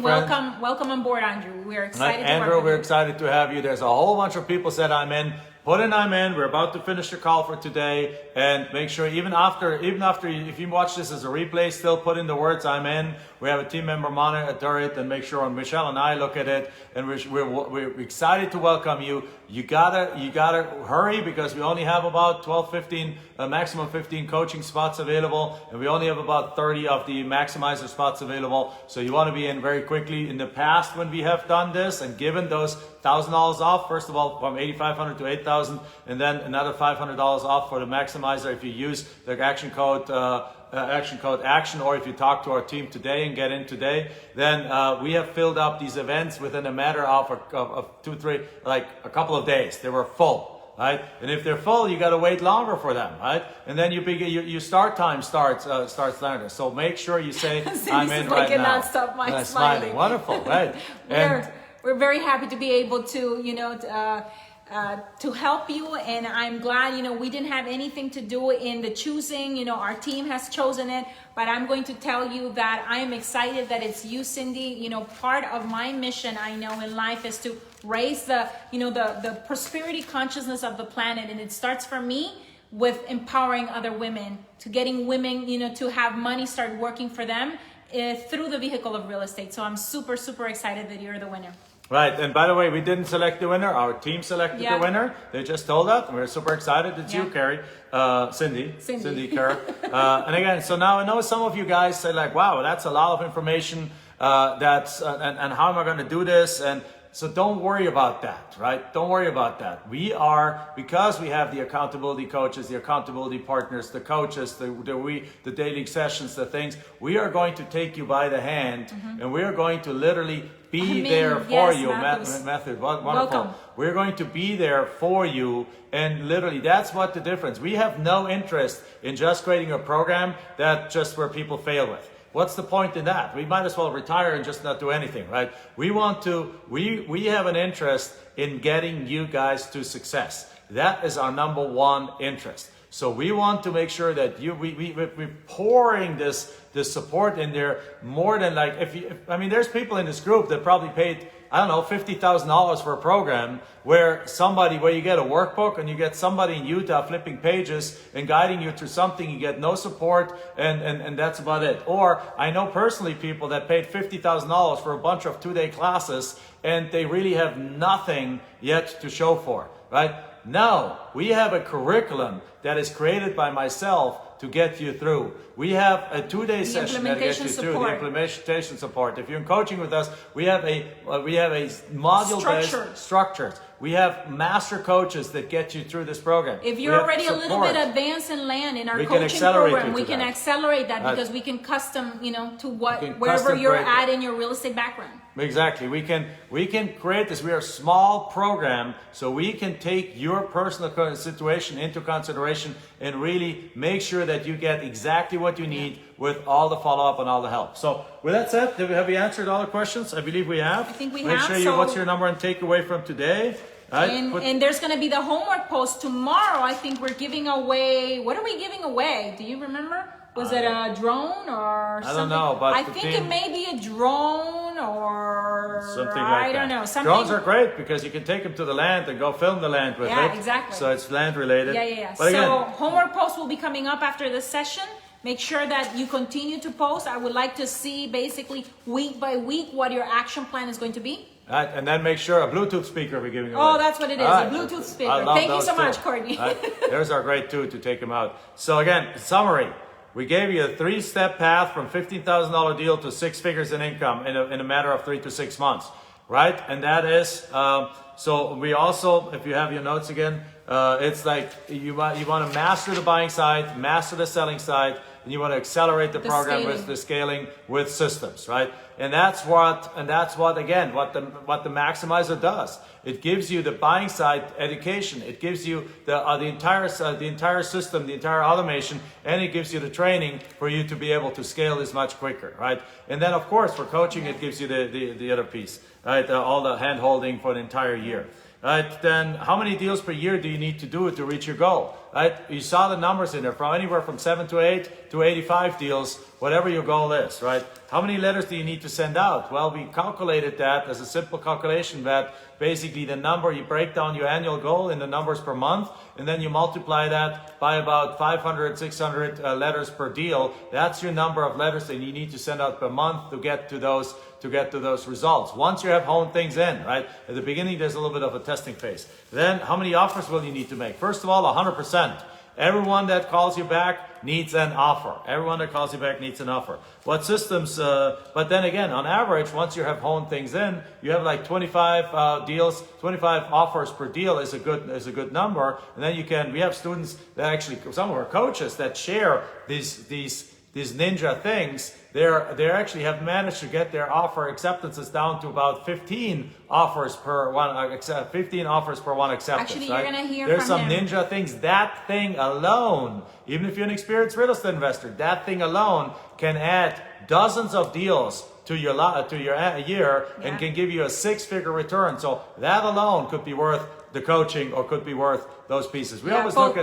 welcome on board, Andrew. We're excited. Andrew, we're excited to have you. There's a whole bunch of people said I'm in. Put in "I'm in." We're about to finish the call for today, and make sure even after if you watch this as a replay, still put in the words "I'm in." We have a team member monitor it and make sure, and Michelle and I look at it, and we're excited to welcome you. You gotta hurry, because we only have about 15 maximum 15 coaching spots available, and we only have about 30 of the maximizer spots available. So you want to be in very quickly. In the past, when we have done this and given those $1,000 off, first of all, from $8,500 to $8,000, and then another $500 off for the maximizer if you use the action code ACTION, or if you talk to our team today and get in today, then we have filled up these events within a matter of 2-3, like a couple of days. They were full. Right, and if they're full, you got to wait longer for them, right? And then your start time starts later. So make sure you say "I'm in" right now. Cannot stop my smiling. Wonderful, right? We're very happy to be able to to help you, and I'm glad we didn't have anything to do in the choosing. Our team has chosen it, but I'm going to tell you that I am excited that it's you, Cindy. Part of my mission, I know, in life is to raise the prosperity consciousness of the planet, and it starts for me with empowering other women, to getting women to have money start working for them through the vehicle of real estate. So I'm super, super excited that you're the winner. Right, and by the way, we didn't select the winner. Our team selected the winner. They just told us, and we're super excited. It's you, Carrie, Cindy, Carrie. And again, so now I know some of you guys say like, "Wow, that's a lot of information. And how am I going to do this?" And so don't worry about that, right? Don't worry about that. Because we have the accountability coaches, the accountability partners, the coaches, the daily sessions, the things, we are going to take you by the hand, and we are going to literally be there for you. Method, wonderful. Welcome. We're going to be there for you, and literally that's what the difference. We have no interest in just creating a program where people fail with. What's the point in that? We might as well retire and just not do anything, right? We have an interest in getting you guys to success. That is our number one interest. So we want to make sure that we're pouring this support in there more than like, there's people in this group that probably paid, $50,000 for a program where you get a workbook and you get somebody in Utah flipping pages and guiding you through something. You get no support, and that's about it. Or I know personally people that paid $50,000 for a bunch of 2-day classes, and they really have nothing yet to show for, right? Now, we have a curriculum that is created by myself to get you through. We have a 2-day session that gets you through the implementation support. If you're in coaching with us, we have a module-based structure. We have master coaches that get you through this program. If you're already a little bit advanced in land in our coaching program, we can accelerate that because we can custom, to wherever you're at in your real estate background. Exactly. We can create this. We are a small program, so we can take your personal situation into consideration and really make sure that you get exactly what you need with all the follow-up and all the help. So with that said, have we answered all the questions? I believe we have. I think we have. Make sure what's your number and takeaway from today? Right? And there's going to be the homework post tomorrow. I think we're giving away. What are we giving away? Do you remember? Was it a drone or something? I don't know, but I think it may be a drone or something like that. I don't know. Something. Drones are great because you can take them to the land and go film the land with it. Yeah, exactly. So it's land related. Yeah. But so homework post will be coming up after this session. Make sure that you continue to post. I would like to see basically week by week what your action plan is going to be. Right, and then make sure a Bluetooth speaker we're giving away. Oh, that's what it is, a Bluetooth speaker. Thank you so much, Courtney. There's our great tool to take them out. So again, summary. We gave you a 3-step path from $15,000 deal to 6 figures in income in a matter of 3 to 6 months, right? And that is, so we also, if you have your notes again, it's like you want to master the buying side, master the selling side, and you want to accelerate the program scaling. With the scaling with systems, right? And that's what again, what the Maximizer does. It gives you the buying side education. It gives you the entire system, the entire automation, and it gives you the training for you to be able to scale this much quicker, right? And then of course for coaching, it gives you the other piece, right? All the hand holding for an entire year. Right, then how many deals per year do you need to do to reach your goal? Right, you saw the numbers in there, from anywhere from 7 to 8 to 85 deals, whatever your goal is, right? How many letters do you need to send out? Well, we calculated that as a simple calculation that basically the number, you break down your annual goal in the numbers per month, and then you multiply that by about 500, 600 letters per deal. That's your number of letters that you need to send out per month to get to those results. Once you have honed things in, right? At the beginning, there's a little bit of a testing phase. Then, how many offers will you need to make? First of all, 100%. Everyone that calls you back needs an offer. Everyone that calls you back needs an offer. What systems, but then again, on average, once you have honed things in, you have like 25 deals, 25 offers per deal is a good number. And then we have students that actually, some of our coaches that share these ninja things. They actually have managed to get their offer acceptances down to about 15 offers per one acceptance. Actually, right? You're gonna hear There's from some him. ninja things. That thing alone, even if you're an experienced real estate investor, that thing alone can add dozens of deals to your year and can give you a 6-figure return. So that alone could be worth the coaching or could be worth those pieces. We always look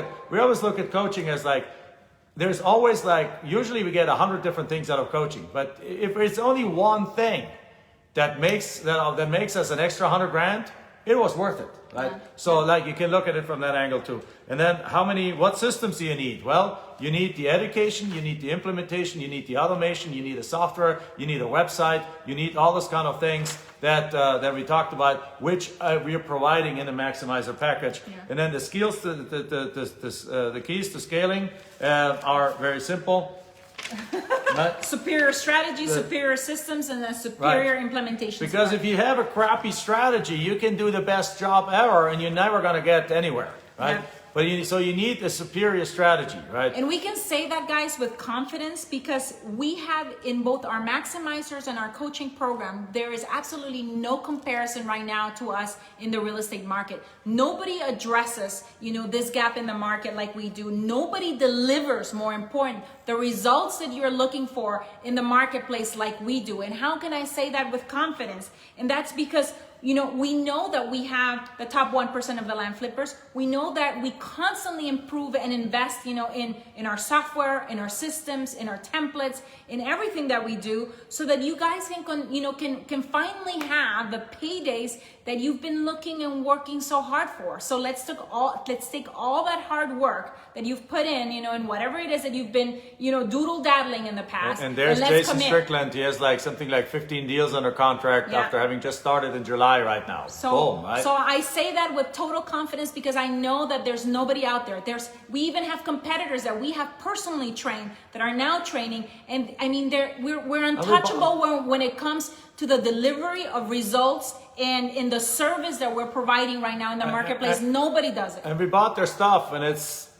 at coaching as like, there's always usually we get 100 different things out of coaching, but if it's only one thing that makes us an extra 100 grand, it was worth it, right? Yeah. So you can look at it from that angle too. And then what systems do you need? Well, you need the education, you need the implementation, you need the automation, you need the software, you need a website, you need all those kind of things that we talked about, which we are providing in the Maximizer package. Yeah. And then the skills, the keys to scaling are very simple. Superior strategy, superior systems, and a superior implementation. Because if you have a crappy strategy, you can do the best job ever, and you're never going to get anywhere, right? Yeah. But so you need a superior strategy, right? And we can say that, guys, with confidence because we have in both our Maximizers and our coaching program, there is absolutely no comparison right now to us in the real estate market. Nobody addresses, this gap in the market like we do. Nobody delivers, more important, the results that you're looking for in the marketplace like we do. And how can I say that with confidence? And that's because we know that we have the top 1% of the land flippers. We know that we constantly improve and invest, in our software, in our systems, in our templates, in everything that we do, so that you guys can finally have the paydays that you've been looking and working so hard for. So let's take all that hard work that you've put in, in whatever it is that you've been, doodle daddling in the past. And there's Jason Strickland. He has something like 15 deals under contract after having just started in July right now. So, boom, right? So I say that with total confidence because I know that there's nobody out there. We even have competitors that we have personally trained that are now training, and I mean, we're untouchable when it comes to the delivery of results and in the service that we're providing right now in the marketplace. Nobody does it. And we bought their stuff, and it's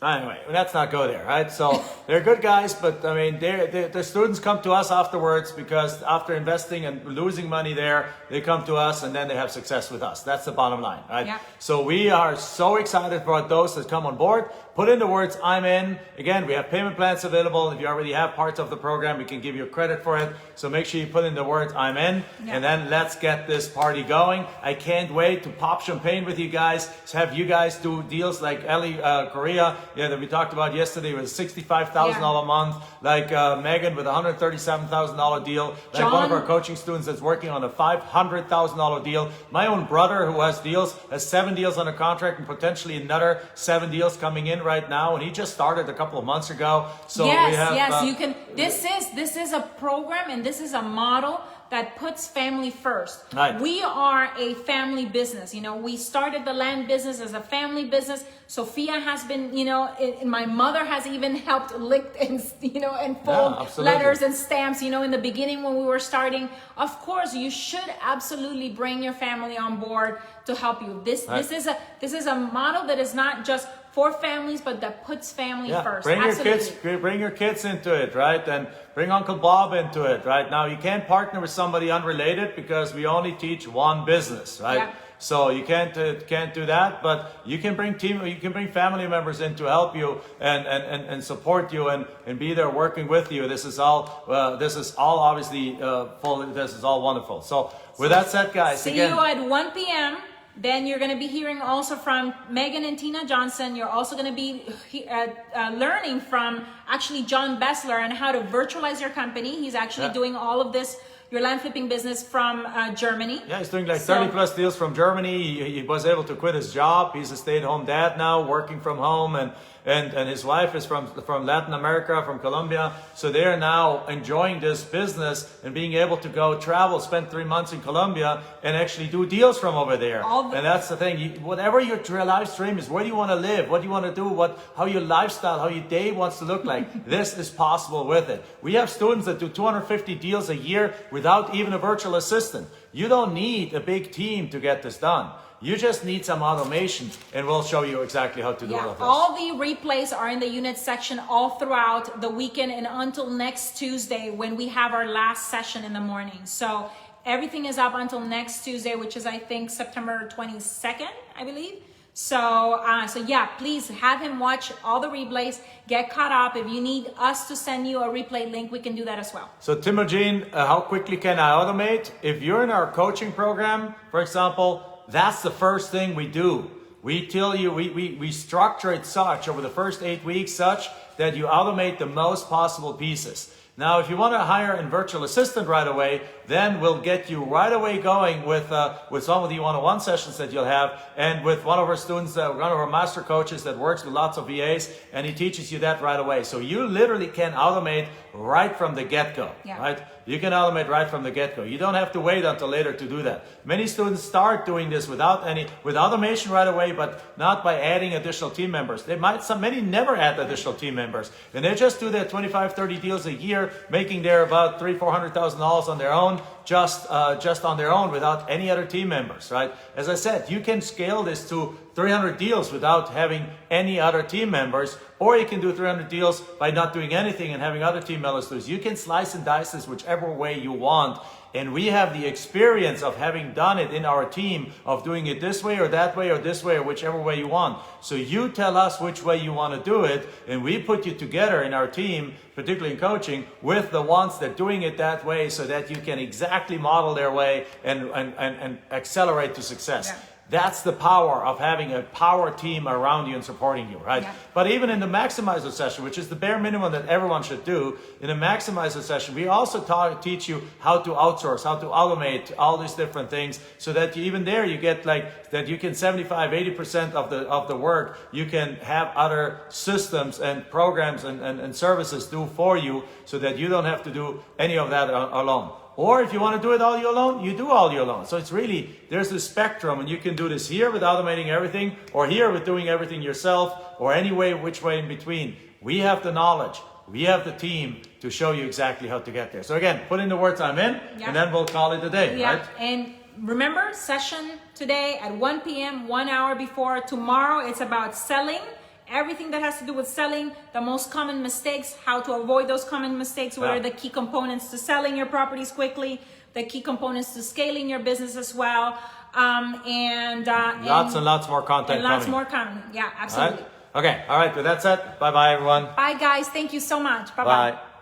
anyway. Let's not go there, right? So they're good guys, but I mean, the students come to us afterwards because after investing and losing money there, they come to us and then they have success with us. That's the bottom line, right? Yeah. So we are so excited for those that come on board. Put in the words, I'm in. Again, we have payment plans available. If you already have parts of the program, we can give you credit for it. So make sure you put in the words, I'm in. Yeah. And then let's get this party going. I can't wait to pop champagne with you guys, to have you guys do deals like Ellie Correa, that we talked about yesterday with $65,000 a month, like Megan with a $137,000 deal, like John, one of our coaching students that's working on a $500,000 deal. My own brother who has 7 deals under contract and potentially another 7 deals coming in right now, and he just started a couple of months ago. So you can. This is a program and this is a model that puts family first. Right. We are a family business. We started the land business as a family business. Sophia has been, and my mother has even helped lick and fold letters and stamps, in the beginning when we were starting. Of course, you should absolutely bring your family on board to help you. This is a model that is not just for families, but that puts family first. Bring your kids into it, right? And bring Uncle Bob into it, right? Now you can't partner with somebody unrelated because we only teach one business, right? Yeah. So you can't do that, but you can bring family members in to help you and support you and be there working with you. This is all obviously this is all wonderful. So with that said, guys, see you at 1 p.m. Then you're going to be hearing also from Megan and Tina Johnson. You're also going to be learning from actually John Bessler on how to virtualize your company. He's actually doing all of this, your land flipping business from Germany. Yeah, he's doing 30 plus deals from Germany. He was able to quit his job. He's a stay-at-home dad now, working from home, and his wife is from Latin America, from Colombia. So they are now enjoying this business and being able to go travel, spend 3 months in Colombia and actually do deals from over there. And that's the thing. Whatever your live stream is, where do you want to live? What do you want to do? How your lifestyle, how your day wants to look like. This is possible with it. We have students that do 250 deals a year without even a virtual assistant. You don't need a big team to get this done. You just need some automation, and we'll show you exactly how to do all of this. All the replays are in the unit section all throughout the weekend and until next Tuesday when we have our last session in the morning. So everything is up until next Tuesday, which is, I think, September 22nd, I believe. So please have him watch all the replays, get caught up. If you need us to send you a replay link, we can do that as well. So Timogene, how quickly can I automate? If you're in our coaching program, for example, that's the first thing we do. We tell you, we structure it such over the first 8 weeks such that you automate the most possible pieces. Now, if you want to hire a virtual assistant right away, then we'll get you right away going with some of the one-on-one sessions that you'll have, and with one of our students, one of our master coaches that works with lots of VAs, and he teaches you that right away. So you literally can automate right from the get-go, right? You can automate right from the get-go. You don't have to wait until later to do that. Many students start doing this with automation right away, but not by adding additional team members. Many never add additional team members, and they just do their 25, 30 deals a year, making their about $300,000-$400,000 on their own, just on their own without any other team members, right? As I said, you can scale this to 300 deals without having any other team members, or you can do 300 deals by not doing anything and having other team members do. You can slice and dice this whichever way you want. And we have the experience of having done it in our team, of doing it this way or that way or this way or whichever way you want. So you tell us which way you want to do it, and we put you together in our team particularly in coaching, with the ones that are doing it that way so that you can exactly model their way and accelerate to success. Yeah. That's the power of having a power team around you and supporting you, right? Yeah. But even in the Maximizer session, which is the bare minimum that everyone should do, in a Maximizer session, we also teach you how to outsource, how to automate all these different things, so that even there you get like that you can 75-80% of the work you can have other systems and programs and services do for you, so that you don't have to do any of that alone. Or if you want to do it all you alone, you do all you alone. So it's really, there's a spectrum, and you can do this here with automating everything, or here with doing everything yourself, or any way, which way in between. We have the knowledge, we have the team to show you exactly how to get there. So again, put in the words I'm in, and then we'll call it a day, right? And remember, session today at 1 p.m., 1 hour before. Tomorrow, it's about selling. Everything that has to do with selling, the most common mistakes, how to avoid those common mistakes, what are the key components to selling your properties quickly, the key components to scaling your business as well, and lots and lots more content and lots coming. more coming. Yeah, absolutely. All right? Okay, all right, with that said, bye-bye everyone. Bye guys, thank you so much. Bye-bye. Bye.